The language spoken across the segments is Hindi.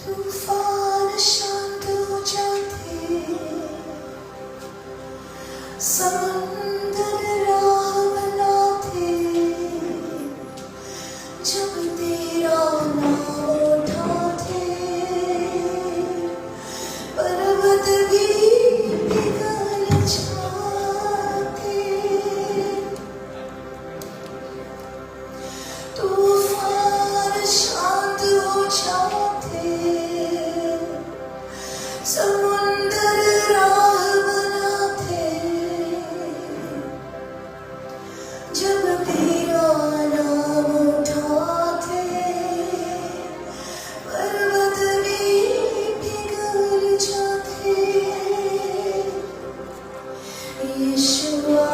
तूफान शांत हो जाते, समंदर राह बनाते, जब तेरा नाम उठाते, पर्वत भी पिघल जाते। तूफान शांत हो जाते, समुंदर राह बनाते, जब तेरा नाम उठाते, पर्वत भी पिघल जाते। यीशुआ,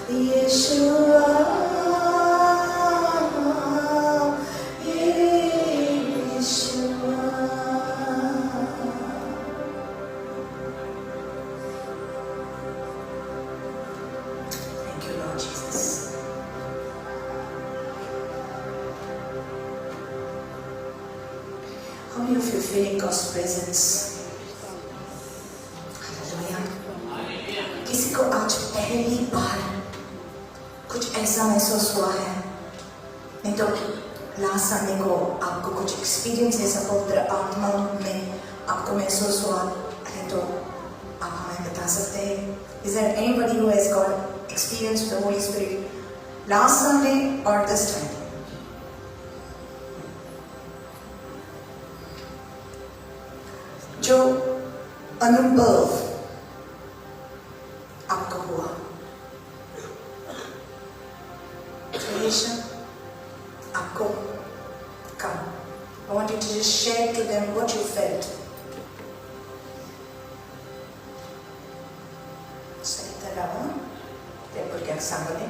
Yeshua, Yeshua. Thank you, Lord Jesus. How many of you feeling God's presence? Hallelujah. किसी को आज पहली बार कुछ ऐसा महसूस हुआ है? नहीं तो लास्ट संडे को आपको कुछ एक्सपीरियंस ऐसा पवित्र आत्मा में आपको महसूस हुआ है तो आप हमें बता सकते हैं? Is there anybody who has got experience with the Holy Spirit last Sunday or this time? जो अनुभव आपको हुआ, आपको come. I want you to just share to them what you felt. Sarita they put your somebody.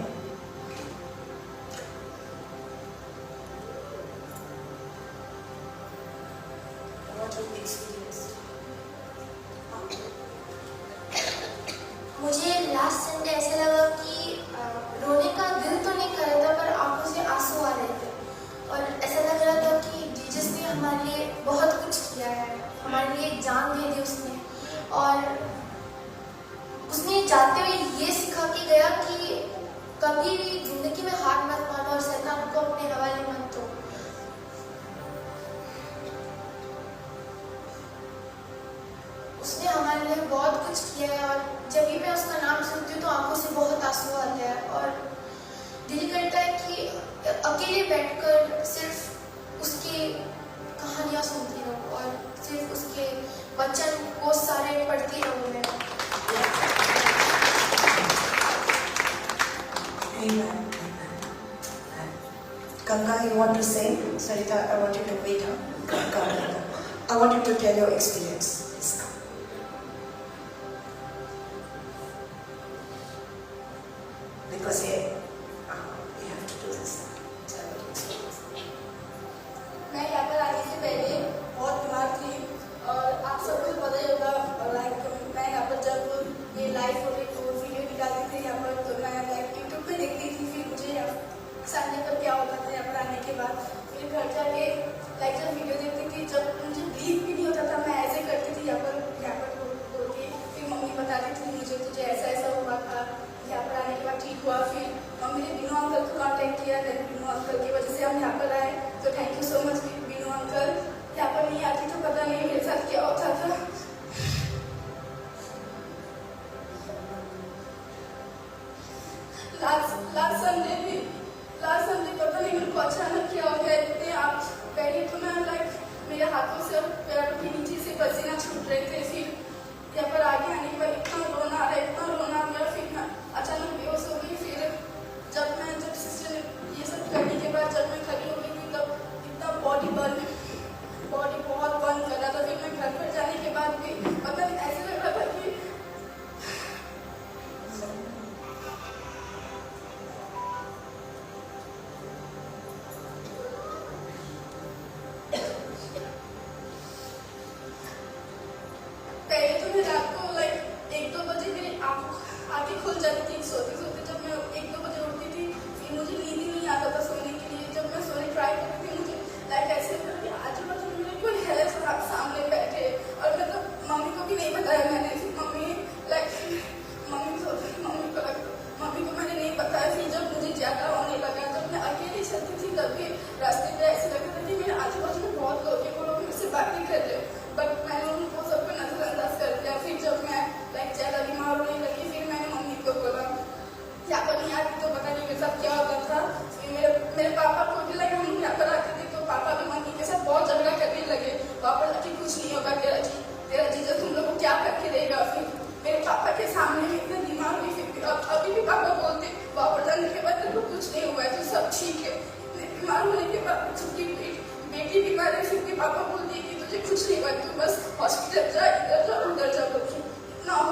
What you experienced? मुझे लास्ट संडे ऐसा लगा कि रोने का दिल तो नहीं कर रहा था पर आंखों से आंसू आ रहे थे और ऐसा लग रहा था कि जीसस ने हमारे लिए बहुत कुछ किया है, हमारे लिए जान दे दी उसने और उसने जाते हुए ये सिखा के गया कि कभी भी जिंदगी में हार मत मानो और शैतान को अपने हवाले मत दो। उसने हमारे लिए बहुत कुछ किया है और जब भी मैं उसका नाम सुनती हूँ तो आंखों से बहुत आंसू आते हैं और दिल करता है कि अकेले बैठकर सिर्फ उसकी कहानियाँ सुनती रहूँ और सिर्फ उसके वचन को सारे पढ़ती रहूँ मैं। Amen. Ganga, you want to say? Sarita, I want you to wait. Ganga, I want you to tell your experience. Because we have to do this. मैं यहाँ पर आने से पहले बहुत बीमार थी और आप सबको पता ही होगा लाइक मैं यहाँ पर जब ये लाइव हो रही तो वीडियो निकालती थी यहाँ पर तो मैं लाइक यूट्यूब पे देखती थी फिर मुझे संडे पर क्या होता था यहाँ पर आने के बाद फिर घर जाके लाइक जब वीडियो देखती थी जब मुझे ब्रीथ भी नहीं होता था मैं ऐसे करती थी यहाँ पर बोल के फिर मम्मी बताती थी मुझे तुझे ऐसा ऐसा हुआ था यहाँ पर आने के बाद ठीक हुआ। फिर मम्मी ने बीनू अंकल को कांटेक्ट किया देन बीनू अंकल की वजह से हम यहाँ पर आए तो thank you so much Binu uncle. यहाँ पर नहीं आती तो पता नहीं मेरे साथ क्या होता था। लास्ट संडे पता नहीं मेरे को अचानक क्या हो गया इतने आप बैठी तो मैं लाइक मेरे हाथों से और पैरों के नीचे से पसीना छूट रहे थे। फिर यहाँ पर आगे आने के बाद इतना रोना आ गया फिर मैं अचानक बेहोश हो गई। फिर जब सिस्टर ने ये सब करने के बाद जब मैं खड़ी हो गई थी तब इतना बॉडी बहुत बर्न कर रहा था। फिर मैं घर पर जाने के बाद भी पता नहीं ऐसे लग रहा था कि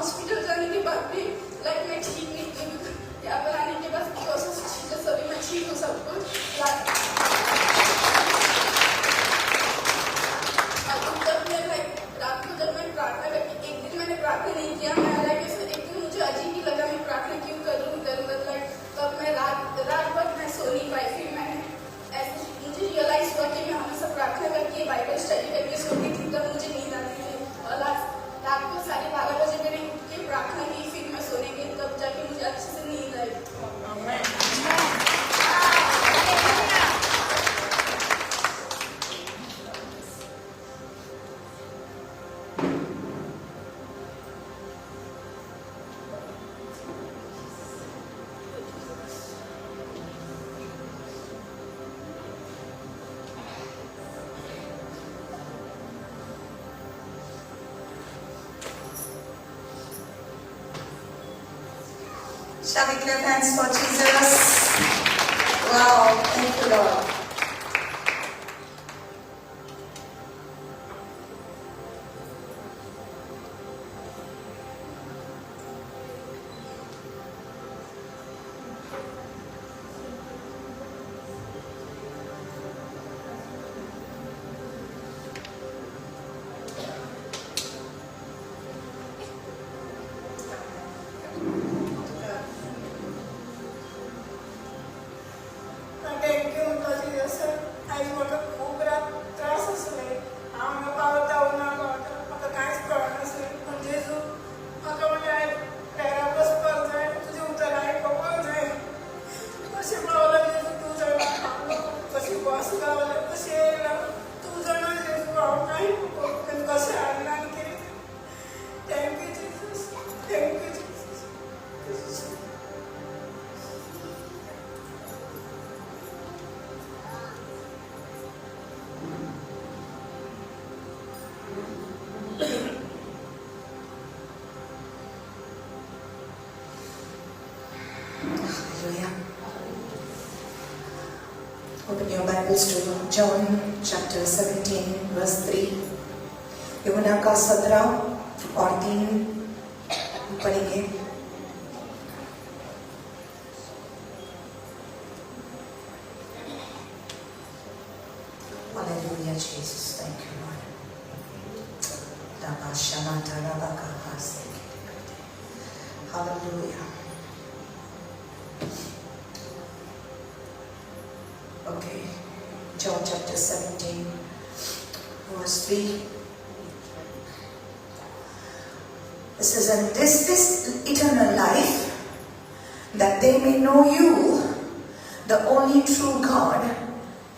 हॉस्पिटल जाने के बाद भी लाइक मैं ठीक नहीं थी। यहाँ पर आने के बाद प्रोसेस चीज़ें सभी मैं ठीक हूँ सब कुछ। जब मैं लाइक रात को जब मैं प्रार्थना करती, एक दिन मैंने प्रार्थना नहीं किया, मैं लाइक एक दिन मुझे अजीब ही लगा मैं प्रार्थना क्यों करूँ लाइक तब मैं रात भर मैं सो नहीं पाई। फिर मैंने ऐसे मुझे रियलाइज हुआ कि मैं हमेशा प्रार्थना करके बाइबल स्टडी करके सोती थी, तब मुझे नींद आती थी। और रात को 12:30 बजे मैंने उठ के प्रार्थना की, फिर मैं सोने गई, तब जाके मुझे अच्छे से नींद आई। Shall we clap hands for Jesus? Wow, thank you, Lord. Thank you because Jesus आई म्हाका खूब त्रास आसले, हांव हांगा पावता उना पावता म्हाका कांयच कळनासलें, पूण जेजू म्हाका म्हणलें हांवें पेरां बसपाक जाय, तुजें उतर आयकोपाक जाय। कशें पावलो जेजू तूं जाणा, कशी बस गावलें, कशें येयलां तूं जाणा जेजू, हांव कांय पूण कशें हाडलां आनी कितें। Thank you Jesus, thank you Jesus. Hallelujah. Open your Bibles to John chapter 17 verse 3. यूहन्ना का 17 और 3 पढ़ेंगे। Hallelujah, Jesus. Thank you, Lord. Hallelujah. Okay, John chapter 17, verse 3. It says, and this is eternal life, that they may know you, the only true God,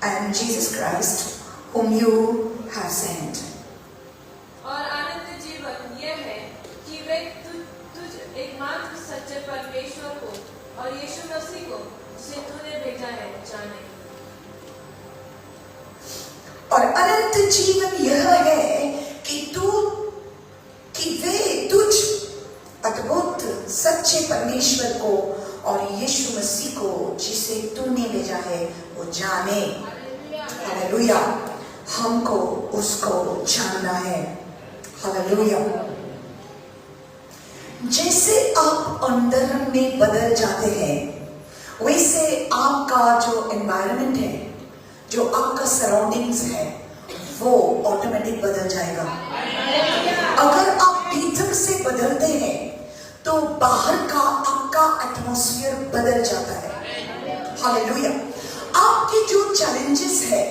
and Jesus Christ, whom you have sent. और आनंद जीवन यह है कि वे तुझ एकमात्र सच्चे परमेश्वर को और यीशु मसीह को जिसे तूने भेजा है जाने। और अनंत जीवन यह है कि वे तुझ अद्भुत सच्चे परमेश्वर को और यीशु मसीह को जिसे तूने भेजा है वो जाने। हालेलुया, हमको उसको जानना है। हालेलुया। जैसे आप अंदर में बदल जाते हैं, वैसे आपका जो एनवायरनमेंट है, जो आपका सराउंडिंग्स है, वो ऑटोमेटिक बदल जाएगा। अगर आप भीतर से बदलते हैं तो बाहर का आपका एटमॉस्फेयर बदल जाता है। हालेलुया। आपके जो चैलेंजेस है,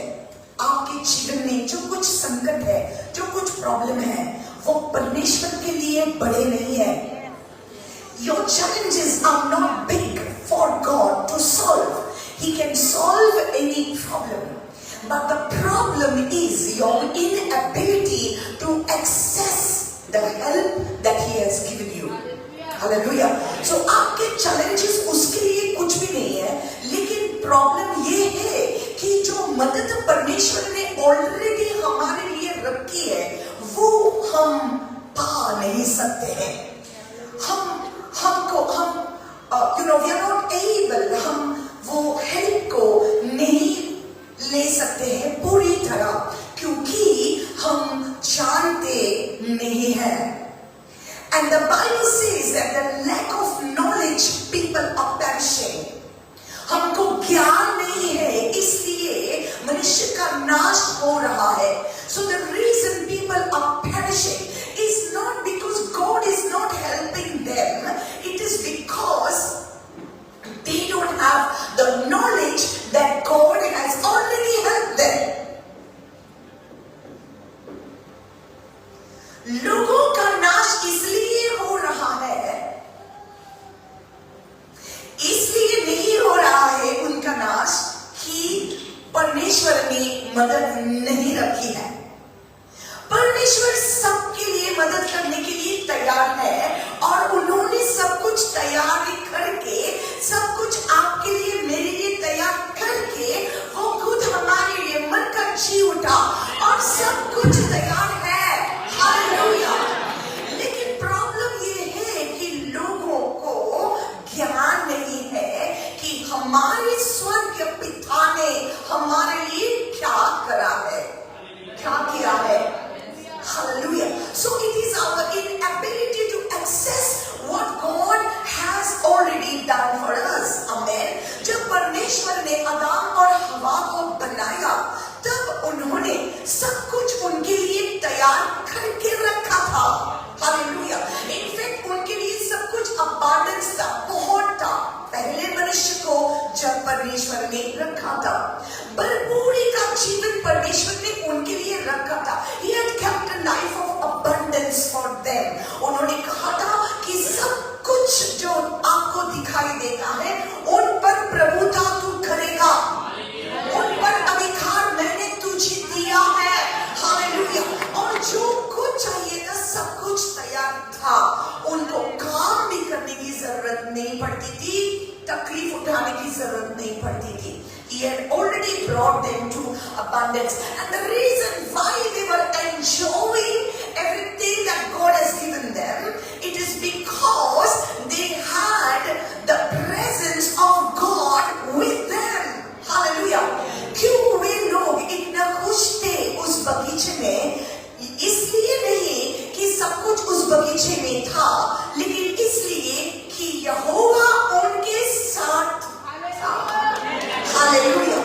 आपके जीवन में जो कुछ संकट है, जो कुछ प्रॉब्लम है, वो परमेश्वर के लिए बड़े नहीं है। Your challenges are not big for God to solve. He can solve any problem. But the problem is your inability to access the help that He has given you. Hallelujah. So आपके challenges उसके लिए कुछ भी नहीं है, लेकिन प्रॉब्लम ये है कि जो मदद परमेश्वर ने ऑलरेडी हमारे लिए रखी है, वो हम पा नहीं सकते हैं। we are not able, हम वो हेल्प को नहीं ले सकते हैं पूरी तरह, क्योंकि हम जानते नहीं हैं। And the Bible that the lack of knowledge people are perishing. हमको ज्ञान नहीं है, इसलिए मनुष्य का नाश हो रहा है. So the reason people are perishing is not because God is not helping them. It is because they don't have the knowledge that God has already helped them. लोगों का नाश इसलिए हो रहा है, इसलिए नहीं हो रहा है उनका नाश कि परमेश्वर ने मदद नहीं रखी है. परमेश्वर सबके लिए मदद करने के लिए तैयार है और उन्होंने सब कुछ तैयार करके, सब कुछ आपके लिए मेरे लिए तैयार करके वो खुद हमारे लिए मन का जी उठा और सब कुछ तैयार है. हालेलुया. लेकिन प्रॉब्लम ये है कि लोगों को ज्ञान नहीं है कि हमारे स्वर्ग पिता ने हमारे लिए क्या करा है, क्या किया है. Hallelujah. So it is our inability to access what God has already done for us. Amen. जब परमेश्वर ने आदम और हवा को बनाया, तब उन्होंने सब कुछ उनके लिए तैयार करके रखा था. Hallelujah. In fact, उनके लिए सब कुछ abundance था, बहुत था. पहले मनुष्य को जब परमेश्वर ने रखा था, भरपूरी का जीवन परमेश्वर ने उनके लिए रखा था. He had kept a life of abundance for them. उन्होंने कहा था कि सब कुछ जो आपको दिखाई देता है, उन पर प्रभुता तू करेगा, उन पर अधिकार मैंने तुझे दिया है. हालेलुया. और जो कुछ चाहिए था सब कुछ तैयार था. उनको काम भी करने की जरूरत नहीं पड़ती थी, तकलीफ उठाने की जरूरत नहीं पड़ती थी. He had already brought them to abundance, and the reason why they were enjoying everything that God has given them, it is because they had the presence of God with them. Hallelujah. क्यों वे लोग इतना खुश थे उस बगीचे में? इसलिए नहीं कि सब कुछ उस बगीचे में था, लेकिन इसलिए कि यहोवा उनके साथ था. हालेलुया.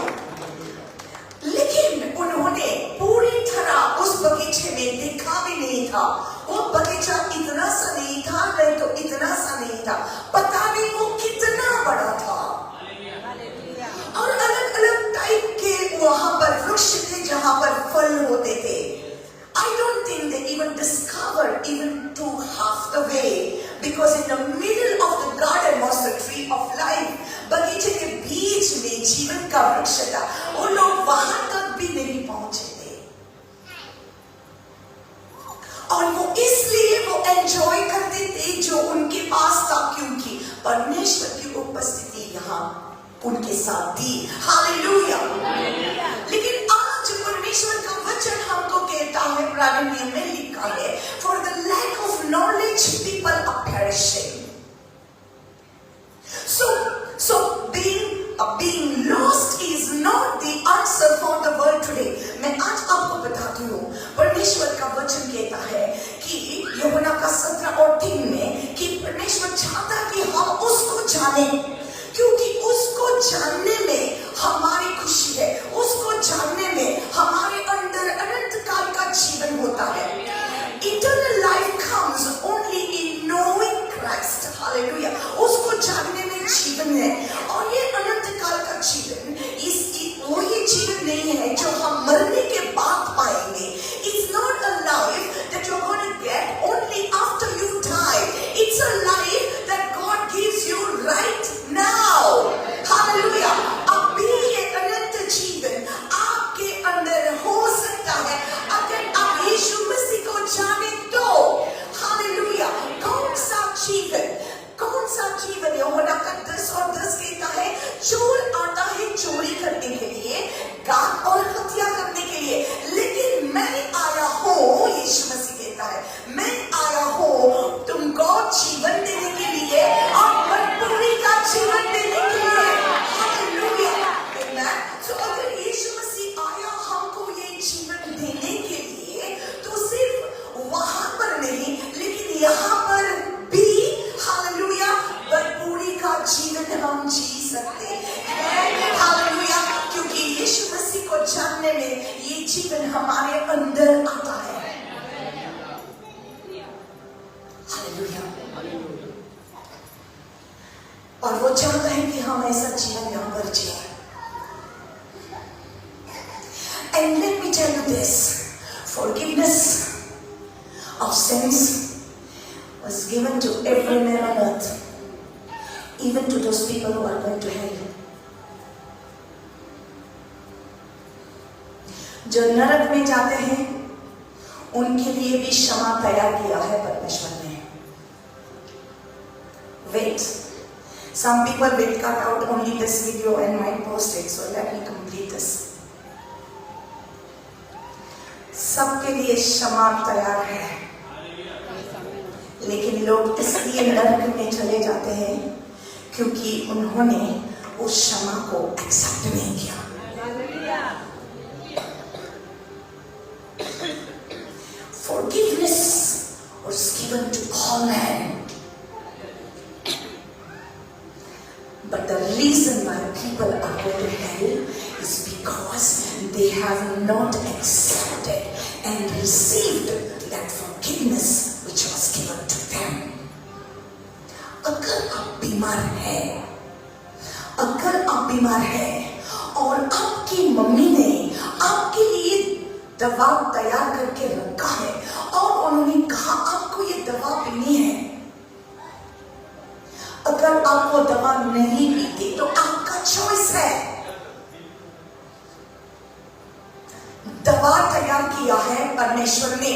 लेकिन उन्होंने पूरी तरह उस बगीचे में देखा भी नहीं था. वो बगीचा इतना सा नहीं था, नहीं तो इतना सा नहीं था, पता नहीं वो कितना बड़ा था. और अलग अलग टाइप के वहां पर वृक्ष थे जहां पर फल होते थे. I don't think they even discovered even to half the way, because in the middle of the garden was the tree of life. बगीचे के बीच में जीवन का वृक्ष था. वो लोग वहां तक भी नहीं पहुंचे थे, और वो इसलिए वो एंजॉय करते थे जो उनके पास था, क्योंकि परमेश्वर की उपस्थिति यहाँ उनके साथ थी. हालेलुया. लेकिन आज परमेश्वर का वचन हमको कहता है, पुराने नियम में लिखा है, for the lack of knowledge people are perishing. So being lost is not the answer for the world today. मैं आज आपको बताती हूँ, परमेश्वर का वचन कहता है कि यूहन्ना का 17 और 3 में कि परमेश्वर चाहता कि हम उसको जाने, क्योंकि उसको जानने में हमारी खुशी है, उसको जानने में हमारे अंदर अनंत काल का जीवन होता है. Eternal life comes only in knowing Christ. Hallelujah. उसको जानने में जीवन है, और ये अनंत काल का जीवन वो ये जीवन नहीं है जो हम मरने के बाद पाएंगे. It's not a life that you're going to get only after you die. It's a life that God gives you right now. Hallelujah. अभी ये अनंत जीवन आपके अंदर हो सकता है अगर आप यीशु मसीह को जाने तो. Hallelujah. कौन सा जीवन? यूहन्ना का 10 और 10 कहता है, चोर आता है चोरी करने के लिए, घात और हत्या करने के लिए, लेकिन मैं आया हूँ, यीशु मसीह कहता है, मैं आया हूँ तुमको जीवन देने के लिए और भरपूरी का जीवन देने के लिए. हालेलुया. आमेन. तो अगर यीशु मसीह आया हमको ये जीवन देने के लिए, तो सिर्फ वहां पर नहीं, लेकिन यहाँ पर भी हालेलुया। और वो चाहता है कि हम ऐसा जीवन यहाँ पर जिए। And let me tell you this, forgiveness of sins was given to every man on earth, even to those people who are going to hell. जो नरक में जाते हैं उनके लिए भी क्षमा तैयार किया है परमेश्वर ने। Wait, some people will cut out only this video and might post it, so let me complete this. सबके लिए क्षमा तैयार है, लेकिन लोग इसलिए नरक में चले जाते हैं क्योंकि उन्होंने उस क्षमा को एक्सेप्ट नहीं किया। Forgiveness was given to all men, but the reason why people are going to hell is because they have not accepted and received that forgiveness which was given to them. अगर आप बीमार हैं और आपकी मम्मी ने आपके लिए दवा तैयार करके रखा है और उन्होंने कहा आपको ये दवा पीनी है, अगर आप वो दवा नहीं पीते तो आपका चॉइस है। दवा तैयार किया है परमेश्वर ने,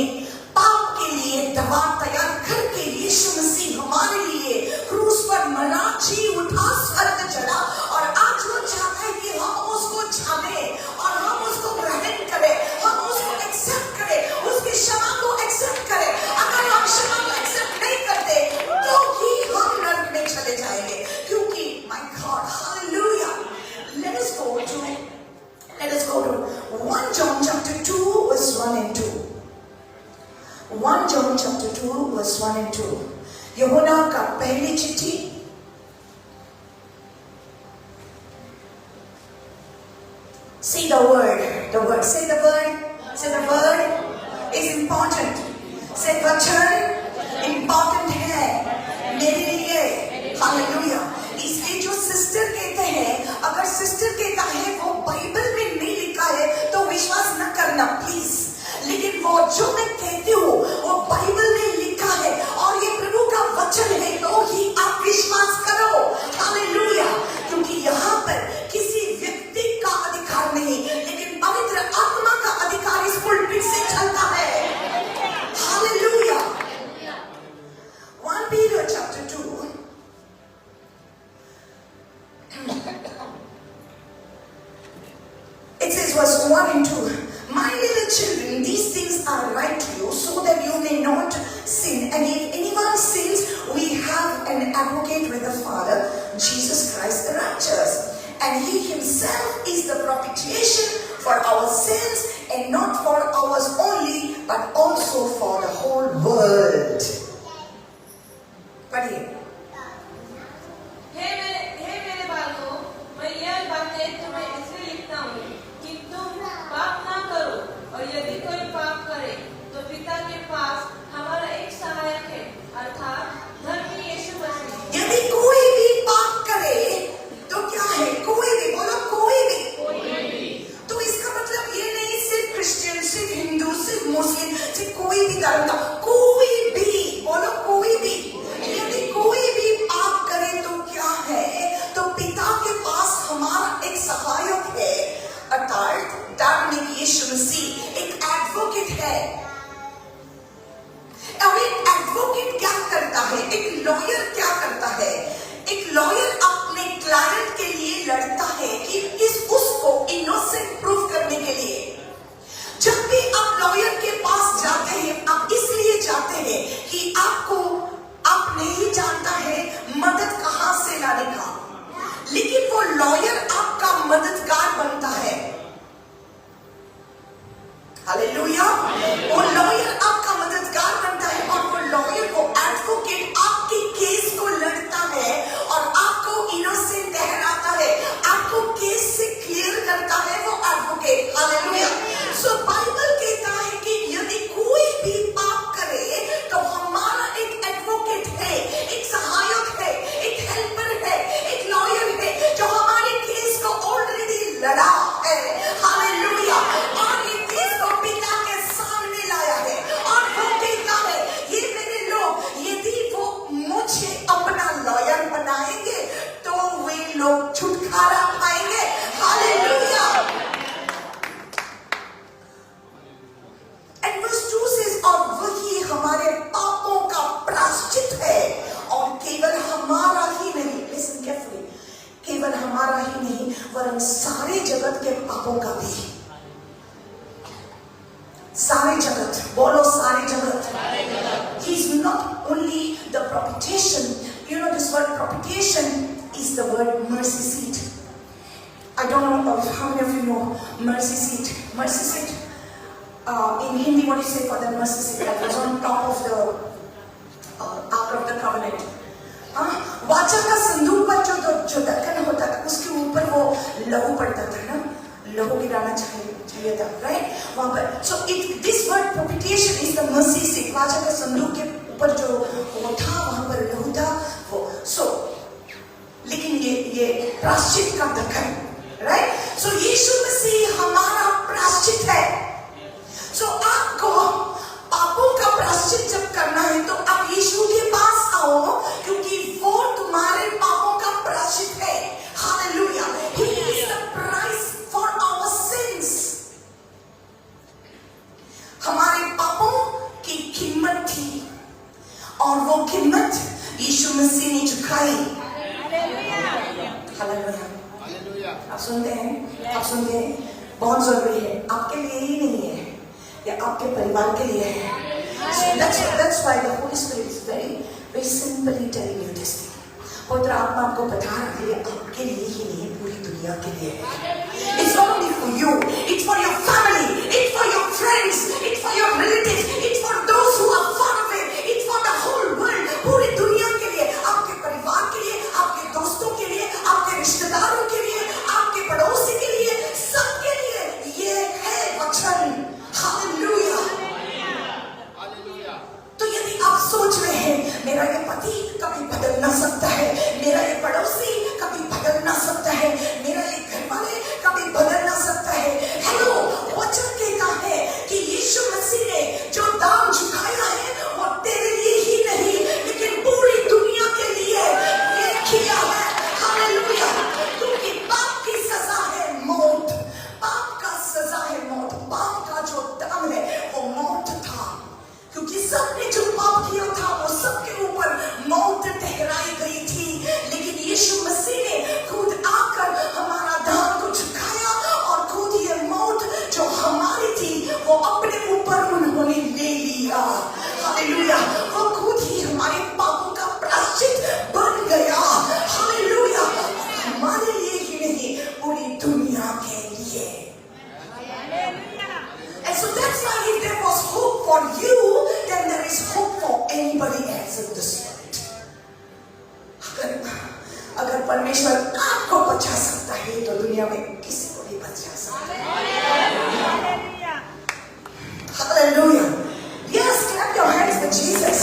पाप के लिए दवा तैयार करके यीशु मसीह हमारे लिए क्रूस पर मरा, जी उठा, स्वर्ग चढ़ा, और आज वो चाहता है कि हम उसको जाने और हम उसको ग्रहण करें, हम उसको एक्सेप्ट करें, उसकी क्षमा को एक्सेप्ट करें। अगर हम क्षमा को एक्सेप्ट नहीं करते तो ही हम नरक में चले जाएंगे, क्योंकि my God, hallelujah. Let us go to 1 John chapter 2 verse 1 and 2. 1 John chapter 2 verse 1 and 2. यूहन्ना का पहली चिट्ठी say the word say the word is important. say वचन important है मेरे लिए, हालेलुया। इसलिए जो सिस्टर कहते हैं, अगर सिस्टर कहता है वो बाइबल में नहीं लिखा है तो विश्वास न करना प्लीज, लेकिन वो जो मैं कहती हूँ वो बाइबल में लिखा है और ये प्रभु का वचन है, तो ही आप विश्वास करो, हालेलुया। क्योंकि यहाँ पर किसी व्यक्ति का अधिकार नहीं, लेकिन पवित्र आत्मा का अधिकार इस पुलपिट से चलता है, hallelujah. 1 Peter chapter 2 it says verse 1 and 2. My little children, these things are right to you, so that you may not sin. And if anyone sins, we have an advocate with the Father, Jesus Christ the righteous. And he himself is the propitiation for our sins, and not for ours only, but also for the whole world. पढ़िए। हे मेरे बालों, मैं यह बातें तुम्हें इसलिए लिखता हूँ कि तुम पाप ना करो, और यदि कोई पाप करे तो पिता के पास हमारा एक सहायक है, अर्थात धर्मी यीशु मसीह। यदि कोई भी पाप करे तो क्या है? कोई भी, बोलो कोई भी। तो इसका मतलब ये नहीं सिर्फ क्रिश्चियन, सिर्फ हिंदू, सिर्फ मुस्लिम, सिर्फ कोई भी धर्म का, कोई भी, बोलो कोई भी। यदि कोई भी पाप करे तो क्या है? तो पिता के पास हमारा एक सहायक है, अर्थात धार्मिक यीशु मसीह, एक एडवोकेट है। और एक एडवोकेट क्या करता है? एक लॉयर क्या करता है? एक लॉयर अपने क्लाइंट के लिए लड़ता है कि उसको इनोसेंट प्रूव करने के लिए। जब भी आप लॉयर के पास जाते हैं, आप इसलिए जाते हैं कि आप नहीं जानता है मदद कहां से लाने का, लेकिन वो लॉयर आपका मददगार बनता है, हालेलुया। वो लॉयर आपका मददगार बनता है और वो लॉयर को एडवोकेट आपके केस को लड़ता है और आपको इनोसेंट ठहराता है, आपको केस से क्लियर करता है वो एडवोकेट, हालेलुया। सो बाइबल कहता है कि यदि कोई भी पाप करे तो हमारा एक एडवोकेट वरन सारे जगत के पापों का भी। सारे जगत, बोलो सारे जगत। He is not only the propitiation. You know this word propitiation is the word mercy seat. I don't know how many of you know mercy seat. Mercy seat. In Hindi, what do you say for the mercy seat? That was on top of the Ark of the Covenant. वाचा का संदूक पर जो ढक्कन होता था उसके ऊपर वो लहू पड़ता था ना, लहू गिराना चाहिए था, राइट? वहां पर so this word propitiation is the mercy seat. वाचा का संदूक के ऊपर जो वो था वहां पर लहू था वो। सो लेकिन ये प्रायश्चित का ढक्कन, राइट? सो यीशु मसीह हमारा प्रायश्चित है। सो आपको पापों का प्रायश्चित जब करना है तो आप यीशु के पास आओ, क्योंकि वो तुम्हारे पापों का प्रायश्चित है। Hallelujah. He is the price for our sins. हमारे पापों की कीमत थी और वो कीमत यीशु मसीह ने चुकाई। हालेलुया। आप सुनते हैं? आप सुनते हैं? बहुत जरूरी है, आपके लिए ही नहीं है, या आपके परिवार के लिए है। So that's why the Holy Spirit is very simply telling you this thing. पवित्र आत्मा आपको बता रही है, आपके लिए ही नहीं, पूरी दुनिया के लिए है। It's not only for you, it's for your family, it's for your friends, it's for your relatives, it's for those who are far away, it's for the whole world, पूरी दुनिया के लिए, आपके परिवार के लिए, आपके दोस्तों के लिए, आपके रिश्तेदारों के लिए, आपके पड़ोसी के लिए, सबके लिए ये है वचन। हालेलुया। तो यदि आप सोच रहे हैं मेरा ये पति कभी बदल ना सकता है, मेरा ये पड़ोसी कभी बदल ना सकता है, मेरा ये घर वाले कभी बदल ना सकता है, हेलो, वचन कहता है कि यीशु मसीह ने जो दाम चुकाया है वो तेरे लिए ही नहीं लेकिन पूरी दुनिया के लिए ये किया है। हालेलुया। क्योंकि पाप की सजा है मौत, पाप का सजा है मौत, पाप का जो दाम है वो मौत था, क्योंकि सबने जो पाप किया था वो सबके ऊपर मौत ठहराई गई थी। लेकिन यीशु मसीह ने खुद आकर हमारा दाम को चुकाया और खुद ये मौत जो हमारी थी वो अपने ऊपर उन्होंने ले लिया। हालेलुया। वो खुद ही हमारे पापों का प्रायश्चित बन गया। हालेलुया। हमारे लिए ही नहीं, पूरी दुनिया के लिए। And so that's why if there was hope for you, then there is hope for anybody else in this world. अगर परमेश्वर आपको बचा सकता है तो दुनिया में किसी को भी बचा सकता है। Hallelujah. Yes, clap your hands for Jesus.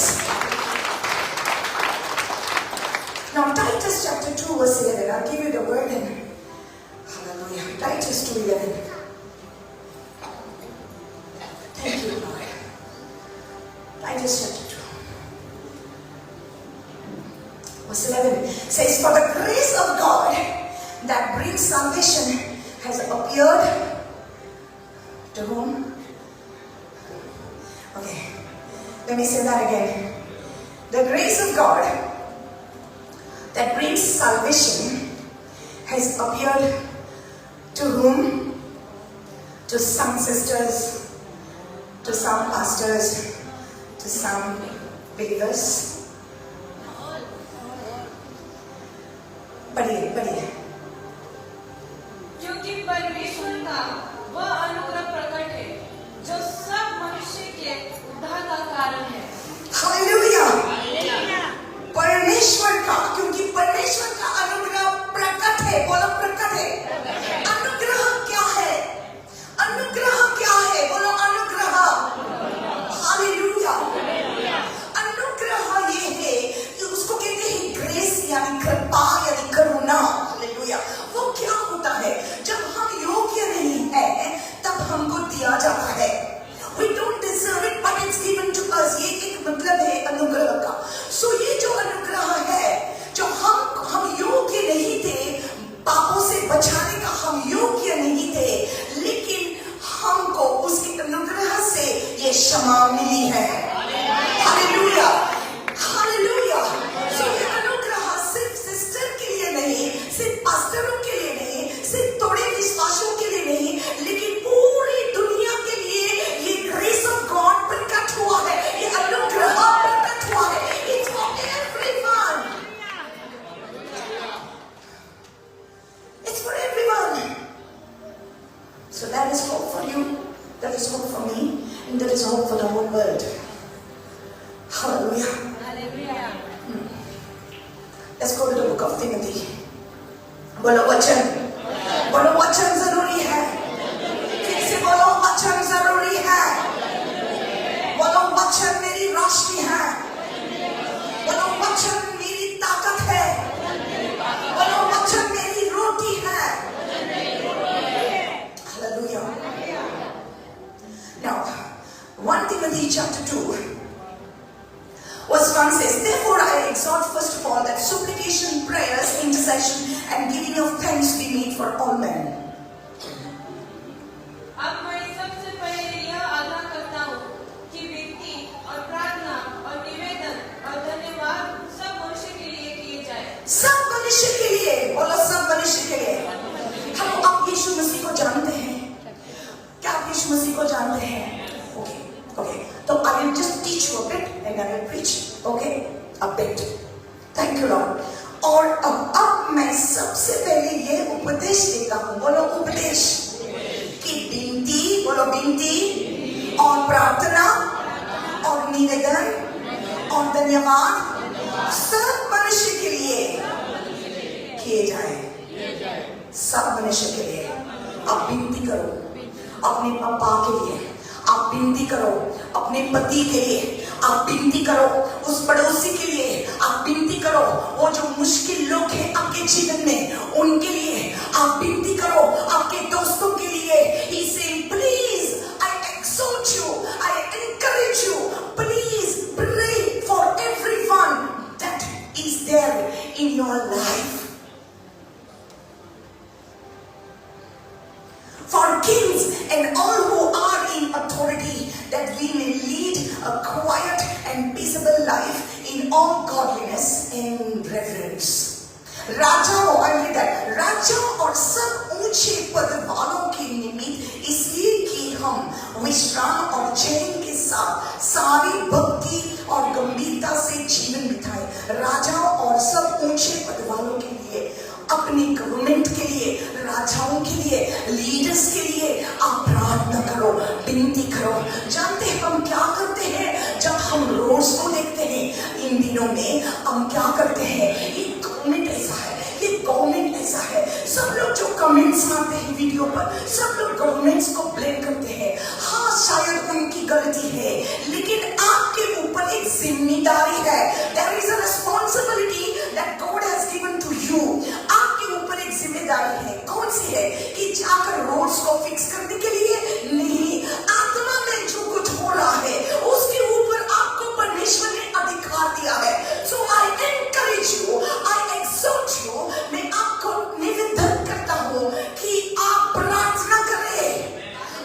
Now Titus chapter 2 verse 11. I'll give you the word in. Hallelujah. Titus 2:11. Thank you, Lord. Titus chapter 2. Verse 11 says, for the grace of God that brings salvation has appeared to whom? Okay, let me say that again. The grace of God that brings salvation has appeared to whom? To some sisters, to some pastors, to some believers. पढ़िए। क्योंकि परमेश्वर का वह अनुग्रह प्रकट है जो सब मनुष्य के उद्धार का कारण है। हालेलुया। परमेश्वर का, क्योंकि परमेश्वर का अनुग्रह प्रकट है। बोलो प्रकट है। अनुग्रह क्या है? अनुग्रह क्या है? बोलो अनुग्रह। हालेलुया। अनुग्रह ये है कि उसको कहते हैं ग्रेस, यानी कृपा, यानी करुणा। हालेलुया। वो क्या होता है? जब हम योग्य नहीं है तब हमको दिया जाता है। We don't deserve it, but it's given to us. ये एक मतलब है अनुग्रह का। So ये जो अनुग्रह है Let's go to the book of Timothy. बोलो वचन, बोलो वचन जरूरी है। फिर से बोलो वचन जरूरी है। बोलो वचन मेरी रोशनी है। बोलो वचन मेरी ताकत है। बोलो वचन मेरी रोटी है। Hallelujah. Now, 1 Timothy chapter 2 verse 1 says, therefore I exhort first of all that supplication, prayers, intercession and giving of thanks be made for all men. अब मैं सबसे पहले यह आग्रह करता हूँ कि विनती और प्रार्थना और निवेदन और धन्यवाद सब मनुष्य के लिए किए जाए। सब मनुष्य के लिए, बोलो सब मनुष्य के लिए। हम आप यीशु मसीह को जानते हैं? क्या आप यीशु मसीह को जानते हैं? Okay. So I will just teach you a bit and I will preach. Okay? A bit. Thank you Lord. और अब मैं सबसे पहले ये उपदेश देता हूँ, बोलो उपदेश, कि विनती, बोलो विनती और प्रार्थना और निवेदन और धन्यवाद सब मनुष्य के लिए किए जाए। सब मनुष्य के लिए आप विनती करो अपने पापा के लिए, आप विनती करो अपने पति के लिए, आप विनती करो उस पड़ोसी के लिए, आप विनती करो वो जो मुश्किल लोग हैं आपके जीवन में उनके लिए, आप विनती करो आपके दोस्तों के लिए। He said, please, I exhort you, I encourage you, please pray for everyone that is there in your life. For kings and all who are in authority, that we may lead a quiet and peaceable life in all godliness and reverence. राजाओं, I read that, राजाओं और सब ऊंचे पद वालों के निमित्त इसलिए कि हम विश्राम और चैन के साथ सारी भक्ति और गंभीरता से जीवन बिताएं। राजाओं और सब ऊंचे पद वालों के लिए, अपने गवर्नमेंट के लिए, राजाओं के लिए, लीडर्स के लिए आप प्रार्थना करो, विनती करो। जानते हैं हम क्या करते हैं जब हम रोड्स को देखते हैं इन दिनों में? हम क्या करते हैं? ये गवर्नमेंट ऐसा है, ये गवर्नमेंट ऐसा है। सब लोग जो कमेंट्स मारते हैं वीडियो पर, सब लोग गवर्नमेंट्स को ब्लेम करते हैं। हाँ, शायद उनकी गलती है, लेकिन आपके ऊपर एक जिम्मेदारी है। There is a responsibility that God has given to you. आपके ऊपर एक जिम्मेदारी है। कौन सी है? कि जाकर रोड्स को फिक्स करने के लिए नहीं, आत्मा में जो कुछ हो रहा है उसके ऊपर आपको परमेश्वर ने अधिकार दिया है। So I encourage you, I exhort you, मैं आपको निवेदन करता हूँ कि आप प्रार्थना करें,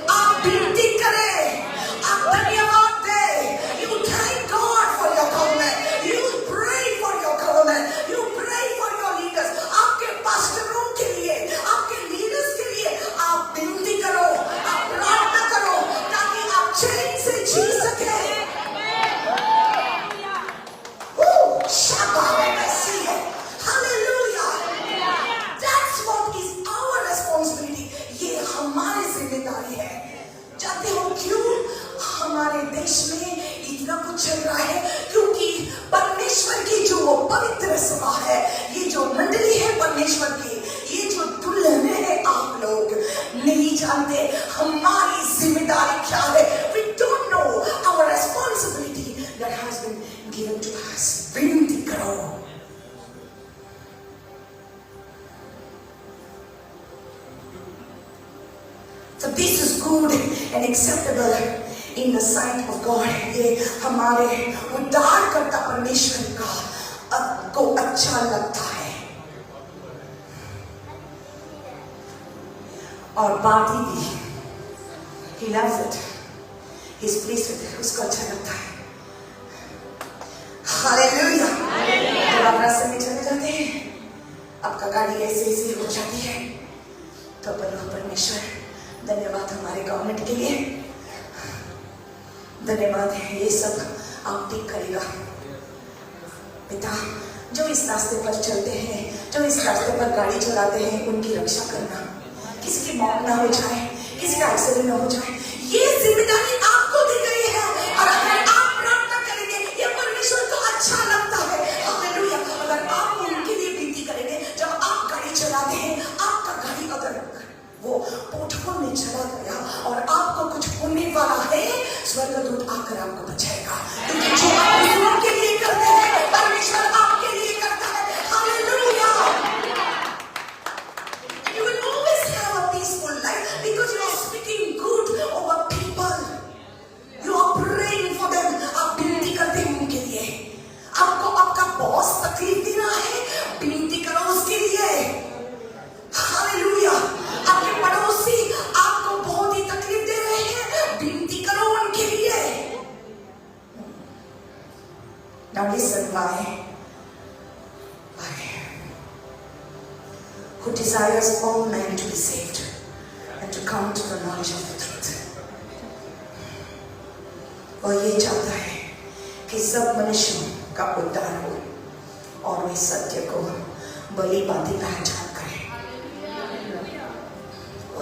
आप विनती करें, आप धन्यवाद दें। You thank God for your government, you pray for your government, you pray for your leaders। आपके पास्टरों के लिए, आपके लीडर्स के लिए आप विनती करो, आप प्रार्थना करो, ताकि आप चैन से जी सके। Hallelujah! That's what is our responsibility. ये हमारी जिम्मेदारी है। जानते हो क्यों हमारे देश में इतना कुछ चल रहा है? क्योंकि परमेश्वर की जो पवित्र सभा है, ये जो मंडली है परमेश्वर की, ये जो दुल्हन है, आप लोग नहीं जानते हमारी जिम्मेदारी क्या है। We don't know our responsibility that has been given to us. विनती करो। So this is good and acceptable in the sight of God. ये हमारे उद्धारकर्ता परमेश्वर का को अच्छा लगता है। और बाती भी, he loves it, he's pleased with it, उसको अच्छा लगता है। हालेलुया। जब आप रास्ते में चले जाते हैं, आपका गाड़ी ऐसे ऐसे हो जाती है, तो बोलो परमेश्वर धन्यवाद हमारे गवर्नमेंट के लिए, धन्यवाद है ये सब आप ठीक करेगा। पिता, जो इस रास्ते पर चलते हैं, जो इस रास्ते पर गाड़ी चलाते हैं, उनकी रक्षा करना, किसी की मौत ना हो जाए, किसी का एक्सीडेंट ना हो जाए, ये जिम्मेदारी आपको दी गई है। और अगर आप प्रार्थना करेंगे, ये परमेश्वर को अच्छा लगता है। हालेलुया। अगर आप उनके who desires all men to be saved and to come to the knowledge of the truth. और ये चाहता है कि सब मनुष्यों का उद्धार हो और वे सत्य को भली भांति पहचान करें। वो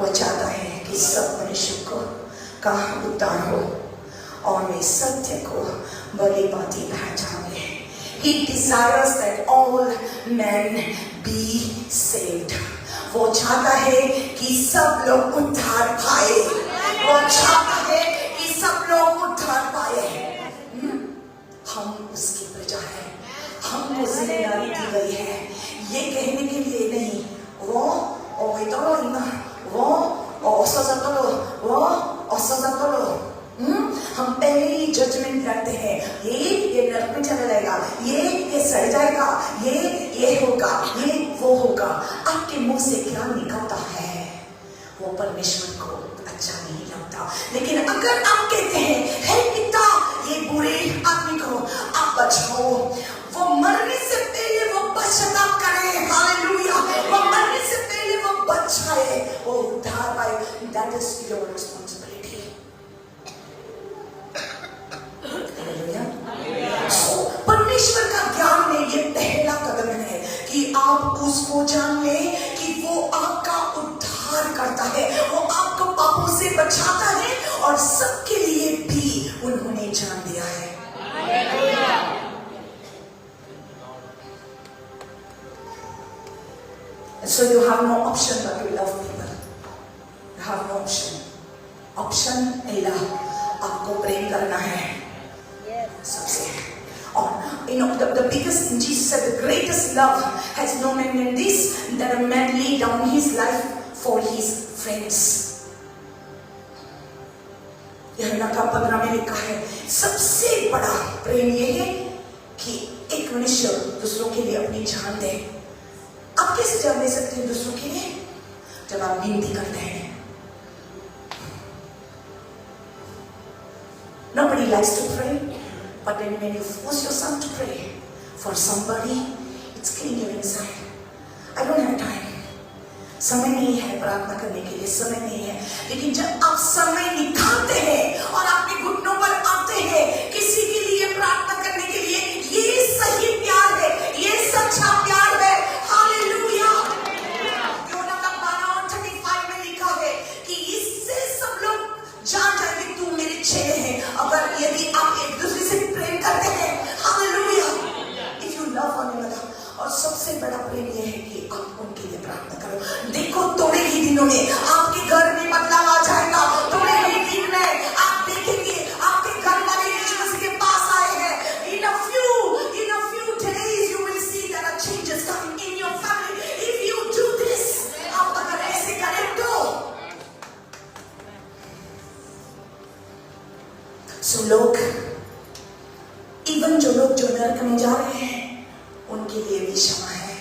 चाहता है कि सब मनुष्यों को का उद्धार हो और वे सत्य को भली भांति पहचान लें। He desires that all men be saved. वो चाहता है कि सब लोग उद्धार पाए। वो चाहता है कि सब लोग उद्धार पाए। हम उसकी प्रजा है, हमको जिम्मेदारी दी गई है ये कहने के लिए नहीं हम पहले ही जजमेंट करते हैं, ये नरक में चला जाएगा, ये सड़ जाएगा, ये होगा, ये वो होगा। आपके मुंह से क्या निकलता है वो परमेश्वर को अच्छा नहीं लगता। लेकिन अगर आप कहते हैं, हे पिता, ये बुरे आदमी को आप बचाओ, वो मरने से पहले वो पश्चाताप करे, हालेलुया, वो मरने से पहले वो बचाए, वो उद्धार पाए, that is your responsibility. परमेश्वर का ज्ञान में ये पहला कदम है कि आप उसको जान लें कि वो आपका उद्धार करता है, वो आपको पापों से बचाता है और सबके लिए भी उन्होंने जान दिया है। So you have no option but to love people. You have no option. Option इला आपको प्रेम करना है सबसे। और you know the biggest, Jesus said, the greatest love has no man than this, that a man lay down his life for his friends. यूहन्ना का 15 में लिखा है, सबसे बड़ा प्रेम ये है कि एक मनुष्य दूसरों के लिए अपनी जान दे। आप कैसे जान दे सकते हैं दूसरों के लिए? जब आप विनती करते हैं। Nobody likes to pray, but then when you force yourself to pray for somebody, it's killing you inside. I don't have time. समय नहीं है प्रार्थना करने के लिए, समय नहीं है। लेकिन जब आप समय निकालते हैं और अपने घुटनों पर आते हैं किसी के लिए प्रार्थना करने के लिए, ये सही प्यार है, ये सच्चा प्यार है। हालेलुया। यूहन्ना का 12:35 में लिखा है कि इससे सब लोग जान जाएंगे तू मेरे चेले हैं, अगर यदि आप एक दूसरे से प्रेम करते हैं। Hallelujah. If you love one another, और सबसे बड़ा प्रेम यह है कि आप उनके लिए प्रार्थना करो। देखो थोड़े ही दिनों में आपके घर में बदलाव आ जाएगा। थोड़े ही दिन में आप देखेंगे आपके घर वाले यीशु मसीह के पास आए हैं। In a few days you will see that a change is coming in your family if you do this. आप अगर ऐसे करें तो। So लोग, इवन जो लोग जो नरक में जा रहे हैं उनके लिए भी क्षमा है,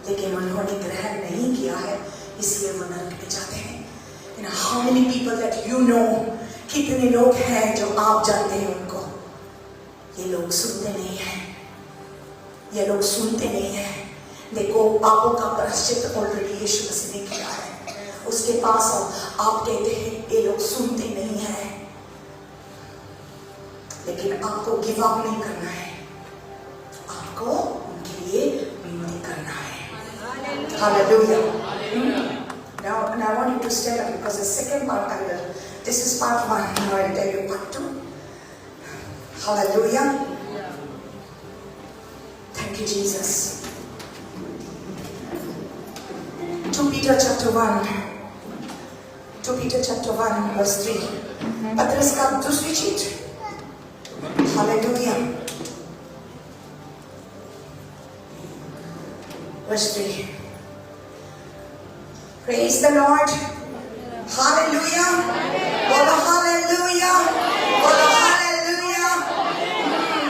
लेकिन उन्होंने ग्रहण नहीं किया है इसलिए वो नरक में जाते हैं। You know how many people that you know, कितने लोग हैं जो आप जानते हैं उनको, ये लोग सुनते नहीं हैं, ये लोग सुनते नहीं हैं। देखो पापों का प्रायश्चित ऑलरेडी यीशु मसीह ने किया है, उसके पास आप कहते हैं ये लोग सुनते नहीं हैं। लेकिन आपको गिव अप नहीं करना है, आपको उनके लिए विनती करना है। Hallelujah. Now I want you to stand up because the second part I will. This is part 1. Now I'll tell you part 2. Hallelujah. Thank you, Jesus. 2 Peter chapter 1. 2 Peter chapter 1 verse 3. पत्रस का दूसरी चीज। Hallelujah. Verse 3. Praise the Lord. Hallelujah. Bolo hallelujah. Bolo hallelujah.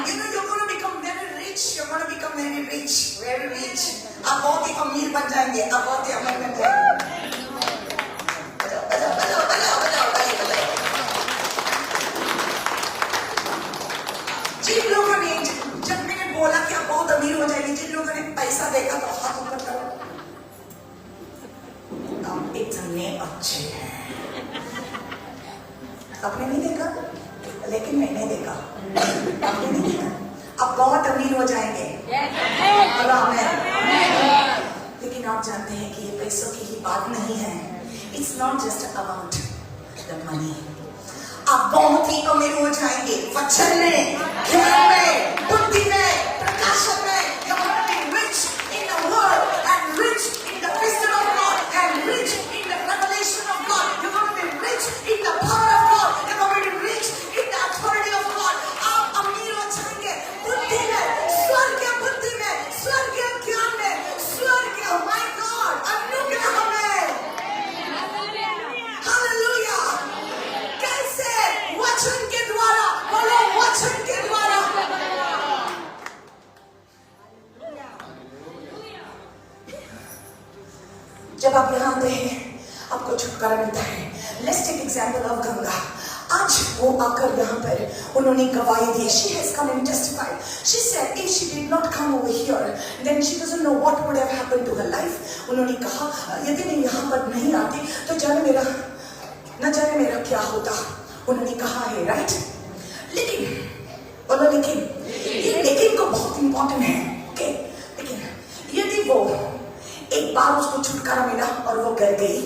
You know you're going to become very rich. You're going to become very rich. Very rich. आप बहुत ही अमीर बन जाएंगे। आप बहुत ही अमीर बन जाएंगे। जिन लोगों ने, जब मैंने बोला कि आप बहुत अमीर हो जाएंगे। जिन लोगों ने पैसा देखा तो हाथ ऊपर करो। आप इतने अच्छे हैं। आपने नहीं देखा, लेकिन मैंने देखा। आपने नहीं देखा, आप बहुत अमीर हो जाएंगे। लेकिन आप जानते हैं कि ये पैसों की ही बात नहीं है। It's not just about the money. आप बहुत ही अमीर हो जाएंगे वचन में, ज्ञान में, बुद्धि में, प्रकाशन में। You are going to be rich in the word and rich in the wisdom of God and rich in the revelation of God. You are going to be rich in the power of God. You are going to be rich in the authority of God. आप अमीर हो जाएंगे बुद्धि में, स्वर्गीय बुद्धि में, स्वर्गीय ज्ञान में, स्वर्गीय my God अनुग्रह में। हालेलुया। कैसे? वचन के द्वारा। बोलो वचन के द्वारा। जब आप यहाँ आते हैं आपको छुटकारा मिलता है। Let's take example of Ganga. आज वो आकर यहाँ पर उन्होंने गवाही दी। She has come and testified. She said if she did not come over here, then she doesn't know what would have happened to her life. उन्होंने कहा यदि मैं यहाँ पर नहीं आती तो न जाने मेरा क्या होता। उन्होंने कहा है राइट। लेकिन बोलो लेकिन, ये लेकिन को बहुत इंपॉर्टेंट है। ओके, लेकिन यदि वो एक बार उसको छुटकारा मिला और वो कर गई।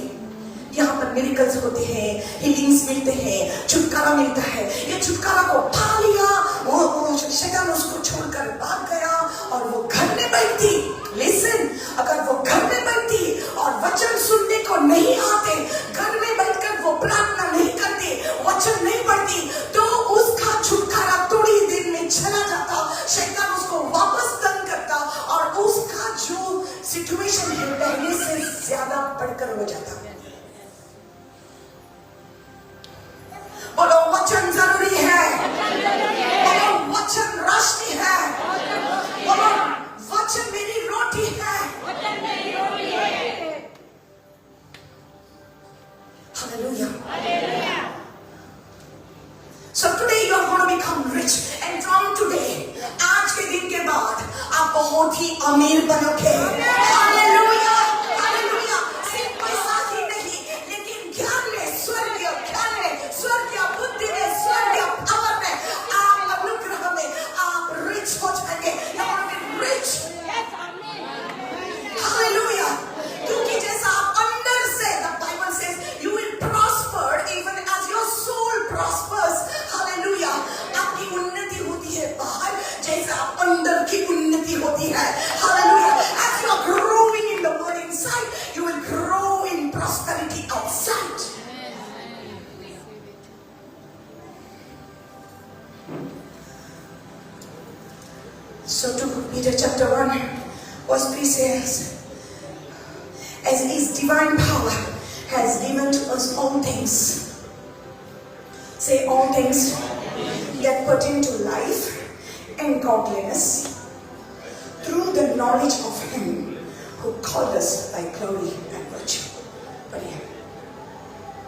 यहाँ पर मिरेकल्स होते हैं, हीलिंग्स मिलते हैं, छुटकारा मिलता है। ये छुटकारा को उठा लिया, वो शैतान उसको छोड़कर भाग गया और वो घर में बैठती। लिसन, अगर वो घर में बैठती और वचन सुनने को नहीं आते, घर में बैठकर वो प्रार्थना नहीं करती, वचन नहीं पढ़ती, तो उसका छुटकारा थोड़ी देर में चला जाता। शैतान उसको वापस तंग करता और उसका जो सिचुएशन है पहले से ज्यादा बढ़कर हो जाता। बोलो वचन जरूरी है। बोलो वचन राशि है। बोलो वचन मेरी रोटी है। Hallelujah. So today you are going to become rich, and from today, आज के दिन के बाद आप बहुत ही अमीर बनोगे। Hallelujah. Hallelujah. सिर्फ पैसा ही नहीं, लेकिन ज्ञान में, स्वर्गीय ज्ञान में, स्वर्गीय बुद्धि में, स्वर्गीय पावर में, आप अनुग्रह में, आप रिच हो जाएंगे। You are going to be rich. Hallelujah. क्योंकि जैसा आप अंदर से, the Bible says, you will prosper even as your soul prospers. Hallelujah. आपकी उन्नति होती है बाहर, जैसा आप अंदर की उन्नति होती है। Hallelujah. As you are growing in the word inside, you will grow in prosperity outside. So 2 Peter chapter 1 verse 3 says, as his divine power has given to us all things. Say all things that pertain to life and godliness through the knowledge of him who called us by glory and virtue. बढ़िया।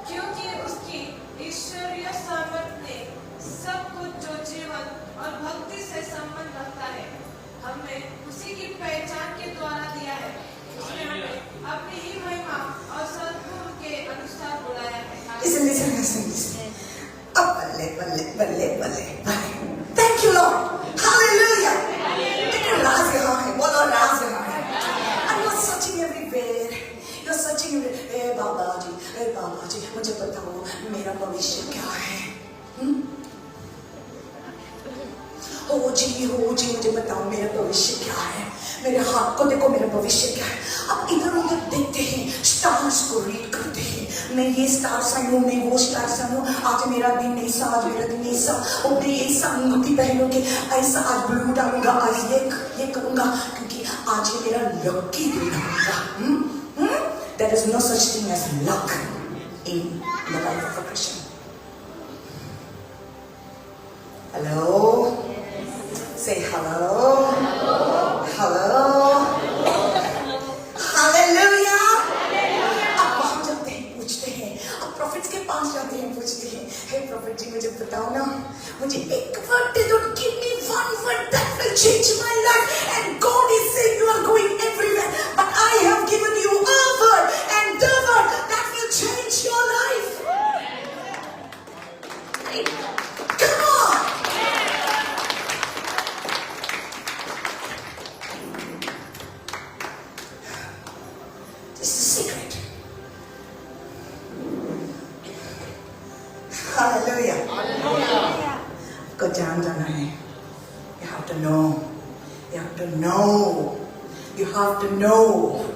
क्योंकि उसकी ईश्वरीय सामर्थ ने सब कुछ जो जीवन और भक्ति से संबंध रखता है हमें उसी की पहचान के द्वारा दिया है। उसने हमें अपनी ही महिमा और सद्गुण के अनुसार बुलाया है। Listen. अब बल्ले। Thank you Lord. Hallelujah. लेकिन राज यहाँ है, बोलो राज यहाँ है। And you are searching everywhere. You are searching everywhere. ए बाबा जी, मुझे बताओ मेरा भविष्य क्या है? हो जी मुझे बताओ मेरा भविष्य क्या है? मेरे हाथ को देखो, मेरा भविष्य क्या है? अब इधर उधर देखते हैं, स्टार्स को रीड करते हैं। मैं ये स्टार साइन हूँ, मैं वो स्टार साइन हूँ। आज मेरा दिन ऐसा, आज मेरा दिन ऐसा, और मैं ऐसा अंगूठी पहनूंगी, ऐसा आज ब्लू डालूंगा, आज ये करूंगा, क्योंकि आज ये मेरा लकी दिन होगा। There is no such thing as luck in the life of a Christian. Hello? Say hello. Hello. Hallelujah. अब वहाँ जाते हैं, पूछते हैं, अब प्रॉफिट्स के पास जाते हैं, पूछते हैं, हे प्रॉफिट जी मुझे बताओ ना, मुझे एक वर्ड दे दो, give me one word that will change my You have to know. You have to know. You have to know.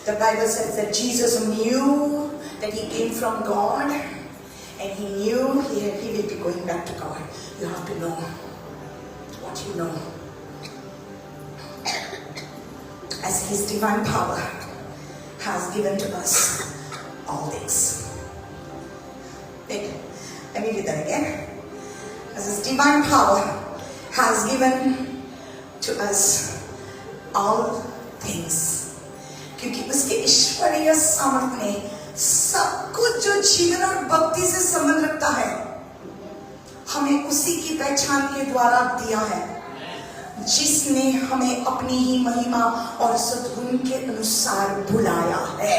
The Bible says that Jesus knew that he came from God, and he knew he will be going back to God. You have to know what you know. As his divine power has given to us all things. Wait, let me read that again. As his divine power has given to us all things. क्योंकि उसके ईश्वरीय सामर्थ्य ने सब कुछ जो जीवन और भक्ति से संबंध रखता है, हमें उसी की पहचान के द्वारा दिया है, जिसने हमें अपनी ही महिमा और सद्गुण के अनुसार बुलाया है.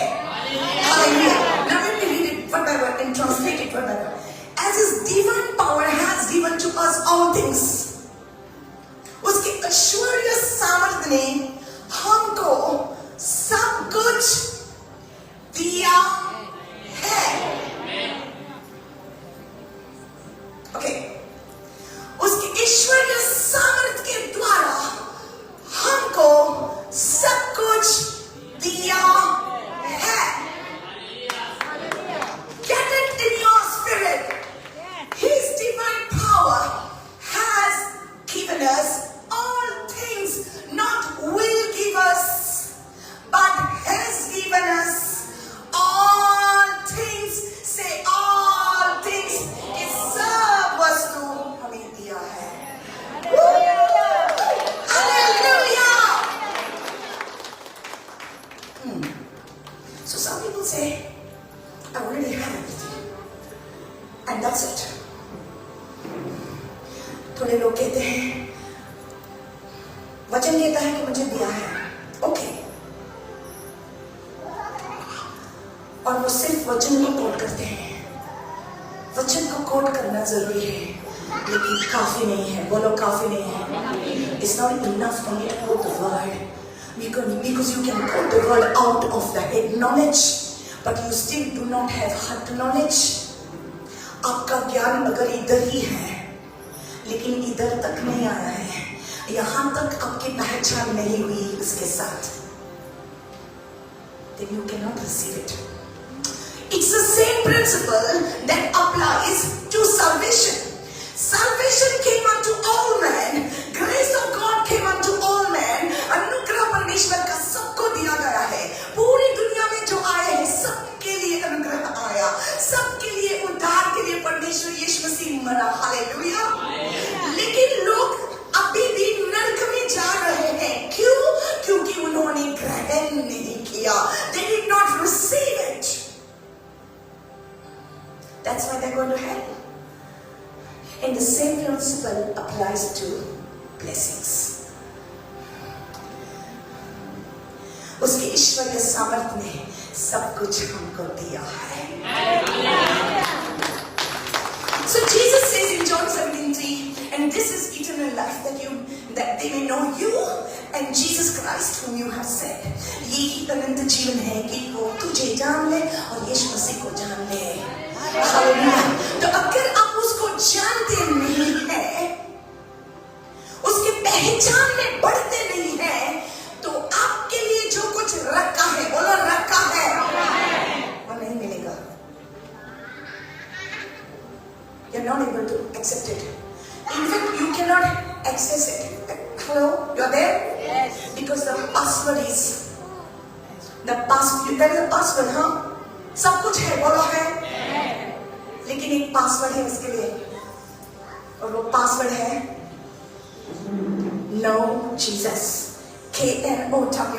Hallelujah. Now let me read it word by word and translate it word by word. As his divine power has given to us all things. उसके ईश्वरीय सामर्थ्य ने हमको सब कुछ दिया है. Okay. उसके ईश्वरीय सामर्थ्य के द्वारा हमको सब कुछ दिया है. Get it in your spirit. His divine power has given us all things, not will give us, but has given us all things. Say all things. इस सब वस्तु हमें दिया है. Hallelujah. So some people say, I already have everything, and that's it. थोड़े लोग कहते हैं, वचन कहता है कि मुझे दिया है. ओके. और वो सिर्फ वचन को कोट करते हैं. वचन को कोट करना जरूरी है, लेकिन काफी नहीं है. बोलो काफी नहीं है. It's not enough for me to quote the word, because you can quote the word out of the head knowledge, but you still do not have heart knowledge. आपका ज्ञान अगर इधर ही है, लेकिन इधर तक नहीं आया है, यहाँ तक आपकी पहचान नहीं हुई उसके साथ, then you cannot receive it. It's the same principle that applies to salvation. Salvation came unto all men. Grace of God came unto all men. अनुग्रह परमेश्वर का सबको दिया गया है. पूरी दुनिया में जो आए हैं सबके लिए अनुग्रह आया. सबके लिए उद्धार के लिए परमेश्वर यीशु मसीह मरा. हालेलुया. लेकिन लोग अभी भी नरक में जा रहे हैं. क्यों? क्योंकि उन्होंने ग्रहण नहीं किया. They did not receive it. That's why they're going to hell. And the same principle applies to blessings. उसके ईश्वरीय सामर्थ्य ने सब कुछ हमको दिया है. So Jesus says in John 17:3, and this is eternal life, that they may know you and Jesus Christ whom you have sent. यही अनंत जीवन है कि वो तुझे जान ले और यीशु मसीह को जान ले. हालेलुया. तो अगर आप उसको जानते नहीं हैं, उसके पहचान में बढ़ते नहीं हैं, तो आपके लिए जो कुछ रखा है, बोलो रखा है, वो नहीं मिलेगा. You're not able to accept it. In fact, you cannot access it. Hello, you're there? Yes. Because the password is the password. There is a password, हाँ? सब कुछ है, बोलो है. लेकिन एक पासवर्ड है उसके लिए, और वो पासवर्ड है Know Jesus. KNOWJESUS.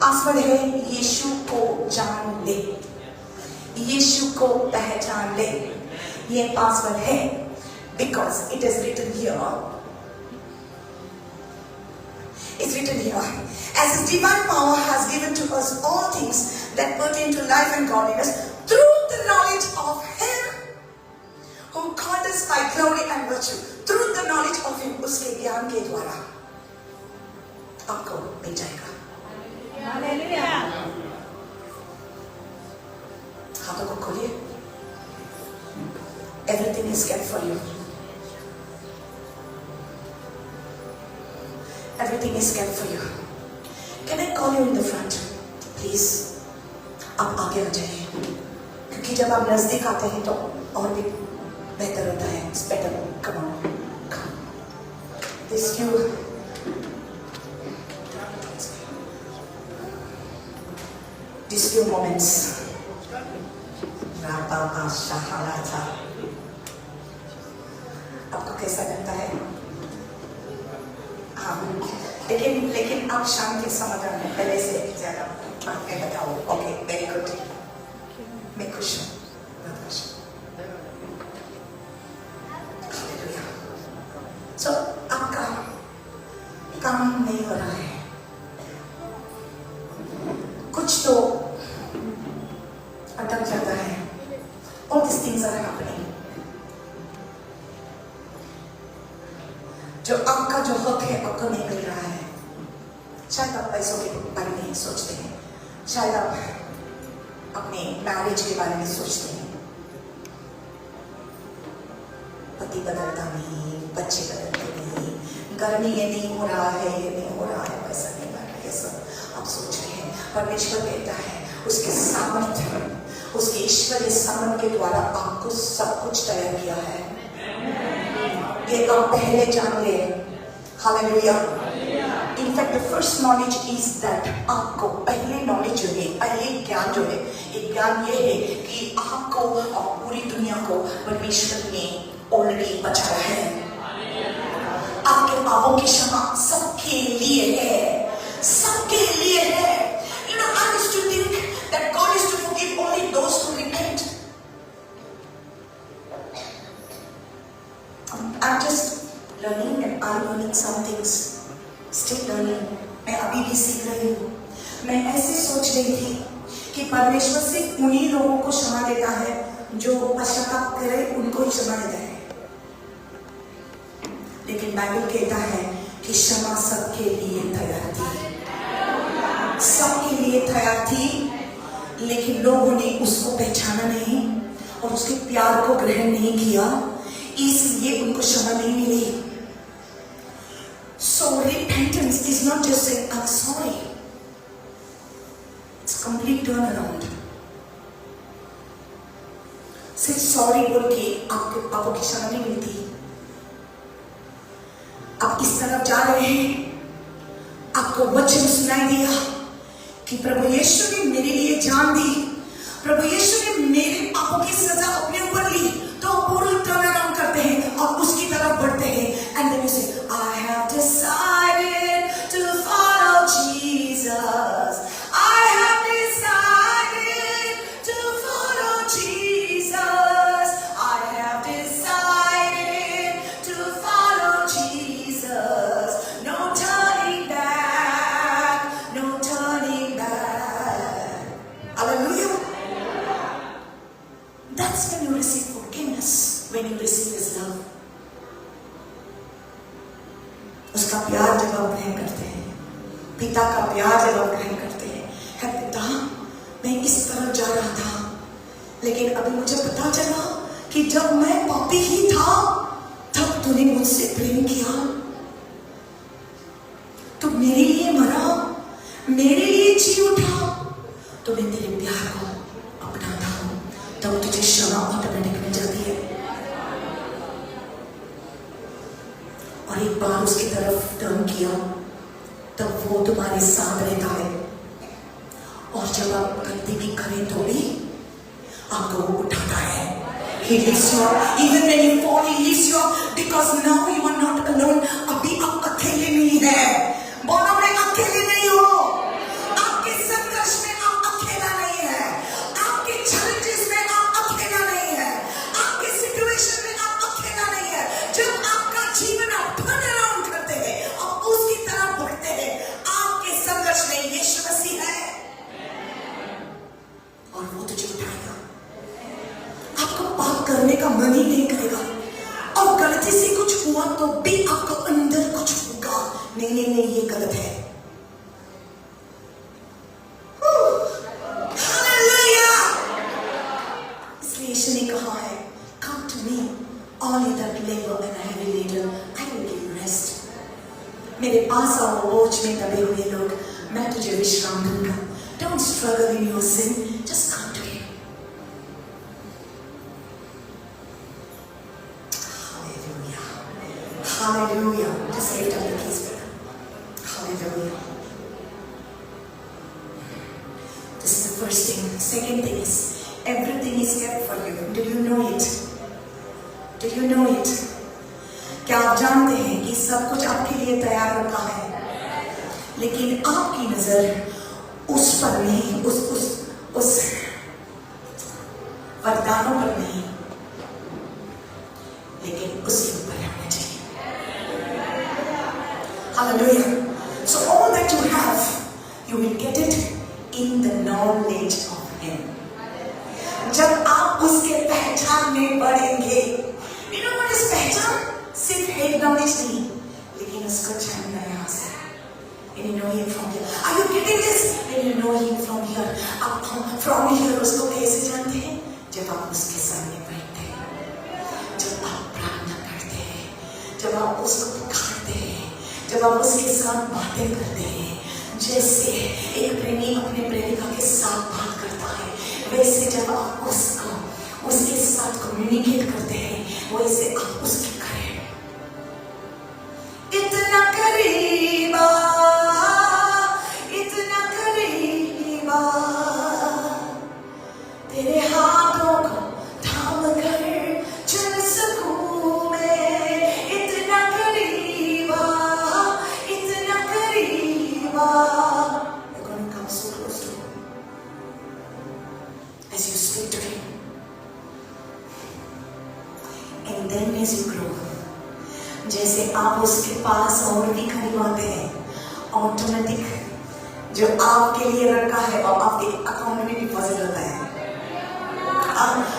पासवर्ड है यीशु को जान ले, यीशु को पहचान ले. ये पासवर्ड है because it is written here. It's written here. As his divine power has given to us all things that pertain to life and godliness through the knowledge of him who called us by glory and virtue. Through the knowledge of him, उसके ज्ञान के द्वारा आपको मिल जाएगा. हालेलुया. हाथों को खोलिए. Everything is kept for you. Everything is kept for you. Can I call you in the front, please? आप आगे आ जाइए, क्योंकि जब आप नजदीक आते हैं तो और भी बेहतर होता है. It's better. Come on, come. These few moments. आपको कैसा लगता है? हाँ, लेकिन आप शांति समझ रहे हैं पहले से ज्यादा. मैं बताओ. Okay, very good. मैं खुश हूँ. So, आपका काम नहीं हो रहा है. कुछ तो अटक जाता है. All these things are happening. जो आपका जो हक है आपको नहीं मिल रहा है. शायद आप पैसों के बारे में सोचते हैं, शायद आप अपने मैरिज के बारे में सोचते हैं. पति बदलता नहीं, बच्चे बदलते नहीं, घर में ये नहीं हो रहा है, ये नहीं हो रहा है, वैसा नहीं बन रहा है. ये सब आप सोच रहे हैं. परमेश्वर कहता है उसके सामर्थ्य, उसके ईश्वरीय सामर्थ्य के द्वारा आपको सब कुछ तैयार किया है. ये आप पहले जान ले. Hallelujah. In fact, the first knowledge is that आपको पहले नॉलेज जो है, पहले ज्ञान जो है, एक ज्ञान ये है कि आपको और पूरी दुनिया को परमेश्वर ने ऑलरेडी बचाया है. आपके पापों की क्षमा सबके लिए है, सबके लिए है. You know, I used to think that God is to forgive only those who repent. I'm just learning and I'm learning some things. Still learning. मैं अभी भी सीख रही हूँ. मैं ऐसे सोच रही थी कि परमेश्वर सिर्फ उन्हीं लोगों को क्षमा देता है जो पश्चाताप करे, उनको ही क्षमा देता है. लेकिन बाइबल कहता है कि क्षमा सबके लिए तैयार थी, सबके लिए तैयार थी, लेकिन लोगों ने उसको पहचाना नहीं और उसके प्यार को ग्रहण नहीं किया, इसलिए उनको क्षमा नहीं मिली. So repentance is not just saying I'm sorry. It's complete turnaround. सिर्फ सॉरी बोल के आपके पापों की क्षमा नहीं मिलती. आप इस तरफ जा रहे हैं, आपको वचन सुनाई दिया कि प्रभु यीशु ने मेरे लिए जान दी, प्रभु यीशु ने मेरे पापों की सजा अपने ऊपर ली, तो पूरी टर्न अराउंड करते हैं और उसकी तरफ बढ़ते हैं. एंड देन यू से I have decided to follow Jesus. I have decided to follow Jesus. I have decided to follow Jesus. No turning back, no turning back. Hallelujah. That's when you receive forgiveness, when you receive His love. उसका प्यार जब आप ग्रहण करते हैं, पिता का प्यार जब आप ग्रहण करते हैं, है पिता मैं इस तरफ जा रहा था, लेकिन अभी मुझे पता चला कि जब मैं पापी ही था तब तूने मुझसे प्रेम किया, तू मेरे लिए मरा, मेरे लिए जी उठा, तो मैं तेरे प्यार को अपनाता हूँ. तब तुझे क्षमा ऑटोमेटिक मिल जाती है. और एक बार उसकी तरफ टर्न किया तब वो तुम्हारे साथ रहता है. और जब आप गलती भी करें तो भी आपको वो उठाता है. He lifts you up. Even when you fall, He lifts you up because now you are not alone. अभी आप अकेले नहीं हैं. बोलो मैं अकेले नहीं हूँ. आपके संघर्ष में आप अकेला नहीं है. आपके challenges में आप अकेला नहीं है. आपके situation में आप अकेला नहीं है. जब आपका जीवन आप turn around करते हैं और उसकी तरफ बढ़ते हैं, आपके संघर्ष में यीशु मसीह है और वो तुझे उठाएगा. आपको पाप करने का मन ही नहीं करेगा, और गलती से कुछ हुआ तो भी आपको अंदर कुछ होगा, नहीं ये गलत है. हालेलुया. इसलिए यीशु ने कहा है, Come to me, all you that labor and are heavy laden, I will give you rest. मेरे पास आओ बोझ में दबे हुए लोग, मैं तुझे विश्राम दूंगा. Don't struggle in your sin, just come to him. Hallelujah. Hallelujah. Just lift up the keys, brother. Hallelujah. This is the first thing. Second thing is, everything is kept for you. Do you know it? Do you know it? क्या आप जानते हैं कि सब कुछ आपके लिए तैयार रखा है, लेकिन आपकी नजर उस पर नहीं, उस वरदानों पर नहीं, लेकिन उसके ऊपर रहना चाहिए. Hallelujah. So all that you have, you will get it in the knowledge of Him. जब आप उसके पहचान में बढ़ेंगे, you know what is पहचान? सिर्फ हेड नॉलेज नहीं, लेकिन उसको जानना यहाँ से. And you know him from here. Are you getting this? And you know him from here. आप from here उसको कैसे जानते हैं? जब आप उसके सामने बैठते हैं, जब आप प्रार्थना करते हैं, जब आप उसको पुकारते हैं, जब आप उसके साथ बातें करते हैं. जैसे एक प्रेमी अपने प्रेमिका के साथ बात करता है, वैसे जब आप उसके साथ कम्युनिकेट करते हैं, वैसे आप उसके इतना करीबा, तेरे हाथों को थाम कर चल सकूं मैं. इतना करीबा, इतना करीबा. You're going to come so close to him as you speak to him, and then as you grow, जैसे आप उसके पास और भी करीब आते हैं, ऑटोमेटिक जो आपके लिए रखा है और आपके अकाउंट में डिपॉजिट होता है.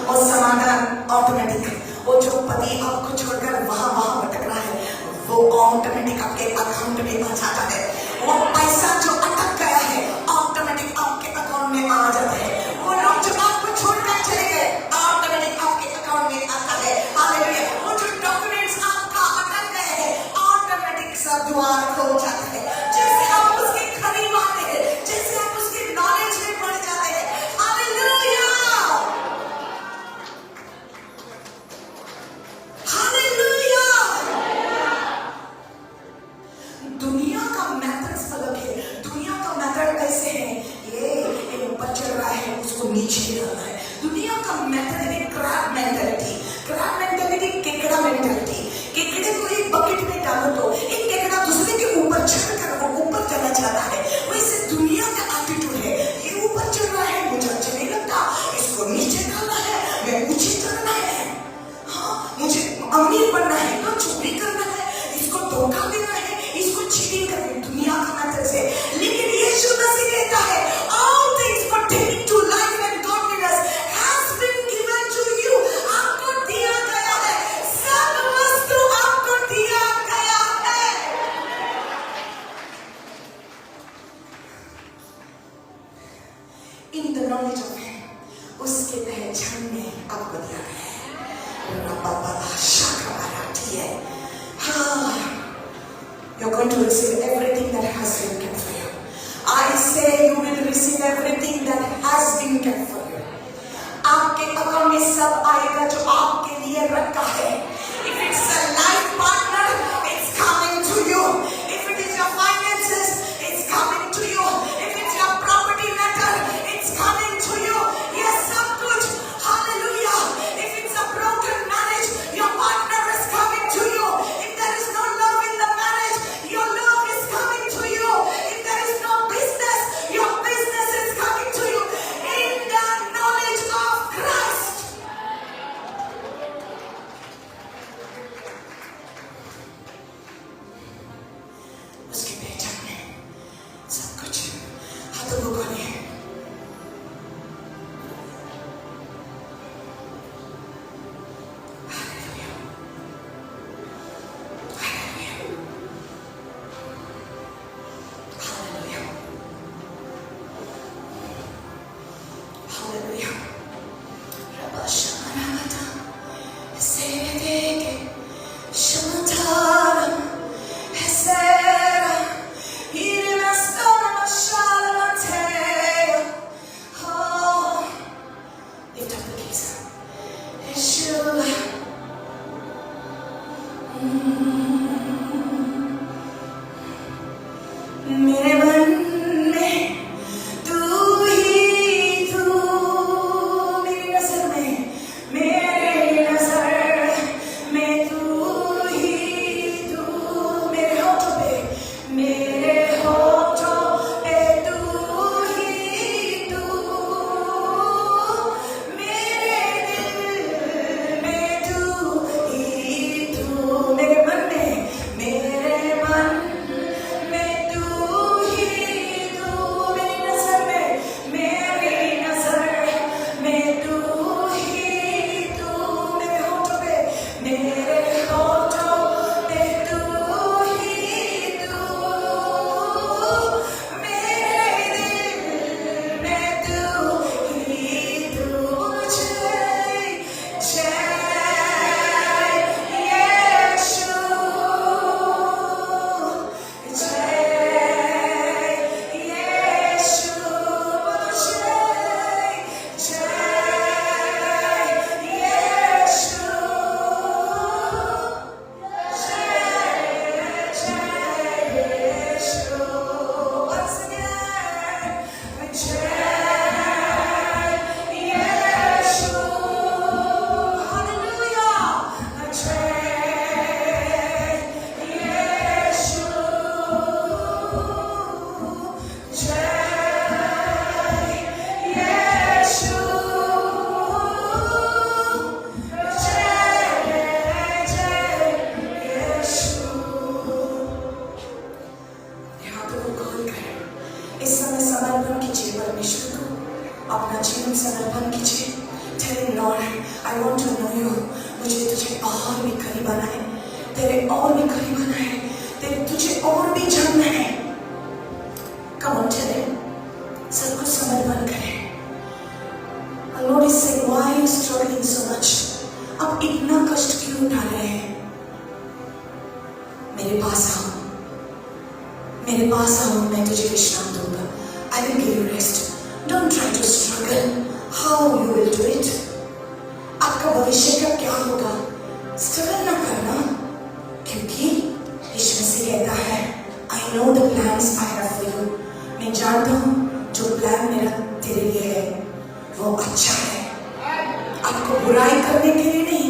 और समाधान ऑटोमेटिक, वो जो पति आपको छोड़कर वहां भटक रहा है, वो ऑटोमेटिक आपके अकाउंट में आ जाता है. वो पैसा जो अटक गया है, ऑटोमेटिक आपके अकाउंट में आ जाता है. वो लोग जो आपको छोड़कर चले गए, ऑटोमेटिक आपके अकाउंट में आता है. हालेलुया. वो जो डॉक्यूमेंट्स आपका अटक गए हैं, ऑटोमेटिक सब द्वार खोल जाता है. जैसे आप उसके करीब आते हैं, जैसे आप उसके नॉलेज में बढ़ जाते हैं. हालेलुया. हालेलुया. दुनिया का मेथड्स अलग है. दुनिया का मेथड कैसे है? ये ऊपर चल रहा है, उसको नीचे गिराना है. दुनिया का मेथड है क्रैब मेंटालिटी. क्रैब मेंटालिटी केकड़ा मेंटालिटी. केकड़े को एक बकेट में डालो तो एक केकड़ा दूसरे के ऊपर चढ़कर वो ऊपर चला जाता है. वैसे दुनिया का एटीट्यूड है, ये ऊपर चढ़ रहा है, मुझे अच्छा नहीं लगता, इसको नीचे डालना है, मैं नीचे करना है. हाँ, मुझे अमीर बनना है तो चोरी करना है, इसको धोखा देना है, इसको चीटिंग करना है. दुनिया का मेथड से. लेकिन यीशु मसीह कहता है, all things pertaining to life and godliness has been given to you. आपको दिया गया है, सब वस्तु आपको दिया गया है. In the knowledge of Him, उसके पहचान में आपको दिया गया है. You're going to receive everything that has been kept for you. I say you will receive everything that has been kept for you. आपके अकाउंट में सब आएगा जो आपके लिए रखा है. If it's a life partner, it's coming to you. If it is your finances, it's coming to you. If it's your property matter, it's coming to you. Yes, सब कुछ. Hallelujah. If it's a broken marriage, your partner is coming to you. If there is no love in the marriage, your love is coming to you. If there is no business, your business is coming to you. मेरे मन में तू ही तू, मेरी नजर में, मेरी नजर में तू ही तू, मेरे होठों पे, मेरे होठों पे तू ही तू, मेरे दिल में तू ही तू, मेरे मन में, मेरे मन में तू ही तू, मेरी नजर में, मेरी नजर में तू ही तू, मेरे होठों पे, मेरे होठों पे तू ही तू, मेरे दिल में तू ही तू, मुझे जय यीशु, इस समय समर्पण कीजिए परमेश्वर को, अपना जीवन समर्पण कीजिए। Tell him, Lord, I want to know you. मुझे तुझे और भी करीब बनाए, तेरे और भी करीब बनाए, तेरे तुझे और भी जानना है। Come on, tell him, सब कुछ समर्पण करें। And Lord is saying, why are you struggling so much? आप इतना कष्ट क्यों उठा रहे हैं? मेरे पास आओ, मेरे पास आओ, मैं तुझे विश्राम दूंगा। I will give you rest. Don't try to struggle. How you will do it? आपका भविष्य का क्या होगा? स्ट्रगल ना करना, क्योंकि यीशु मसीह कहता है, I know the plans I have for you. मैं जानता हूँ जो प्लान मेरा तेरे लिए है वो अच्छा है। आपको बुराई करने के लिए नहीं,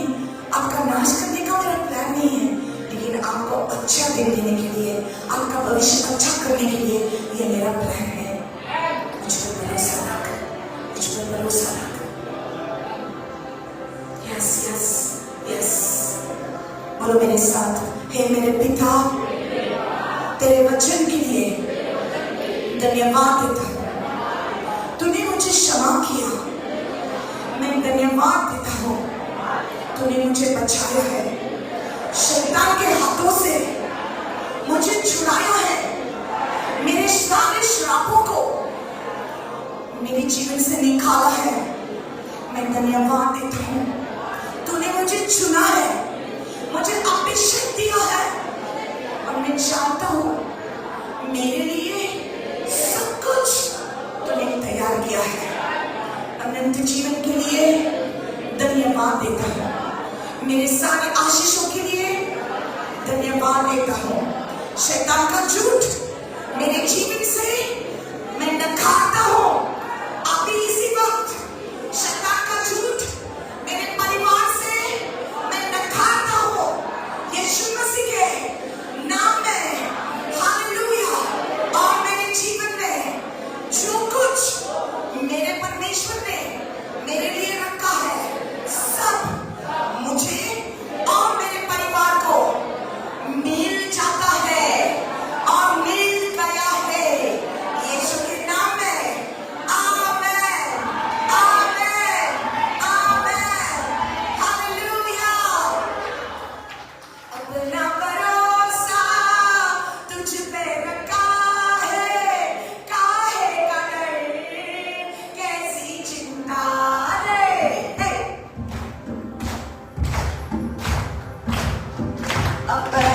आपका नाश करने का मेरा प्लान नहीं है, लेकिन आपको अच्छा दिन देने के लिए, आपका भविष्य अच्छा करने के लिए ये मेरा प्लान है। मुझ पर भरोसा रख, मुझ पर भरोसा रख। यस यस यस, बोलो मेरे साथ, हे मेरे पिता, तेरे वचन के लिए धन्यवाद देता हूँ। तूने मुझे क्षमा किया, मैं धन्यवाद देता हूँ। तूने मुझे बचाया है, शैतान के हाथों से मुझे छुड़ाया है, मेरे सारे श्रापों को मेरे जीवन से निकाला है। मैं धन्यवाद देता हूँ। तूने मुझे चुना है, मुझे अभिषेक दिया है, और मैं जानता हूँ मेरे लिए सब कुछ तूने तैयार किया है। अनंत जीवन के लिए धन्यवाद देता हूँ, मेरे सारे आशीषों के लिए धन्यवाद देता हूँ। शैतान का झूठ मेरे जीवन से मैं नकारता हूँ। अभी इसी वक्त शैतान का झूठ मेरे परिवार से मैं नकारता हूँ। यीशु मसीह के नाम में, हालेलुया। और मेरे जीवन में जो कुछ मेरे परमेश्वर ने मेरे लिए रखा है, सब मुझे और मेरे परिवार को मिल जाता है और मिल गया है, यीशु के नाम में। आमेन, आमेन, आमेन, हालेलुया। अपना भरोसा तुझ पे रखा है, काहे का डर, कैसी चिंता रे। अपना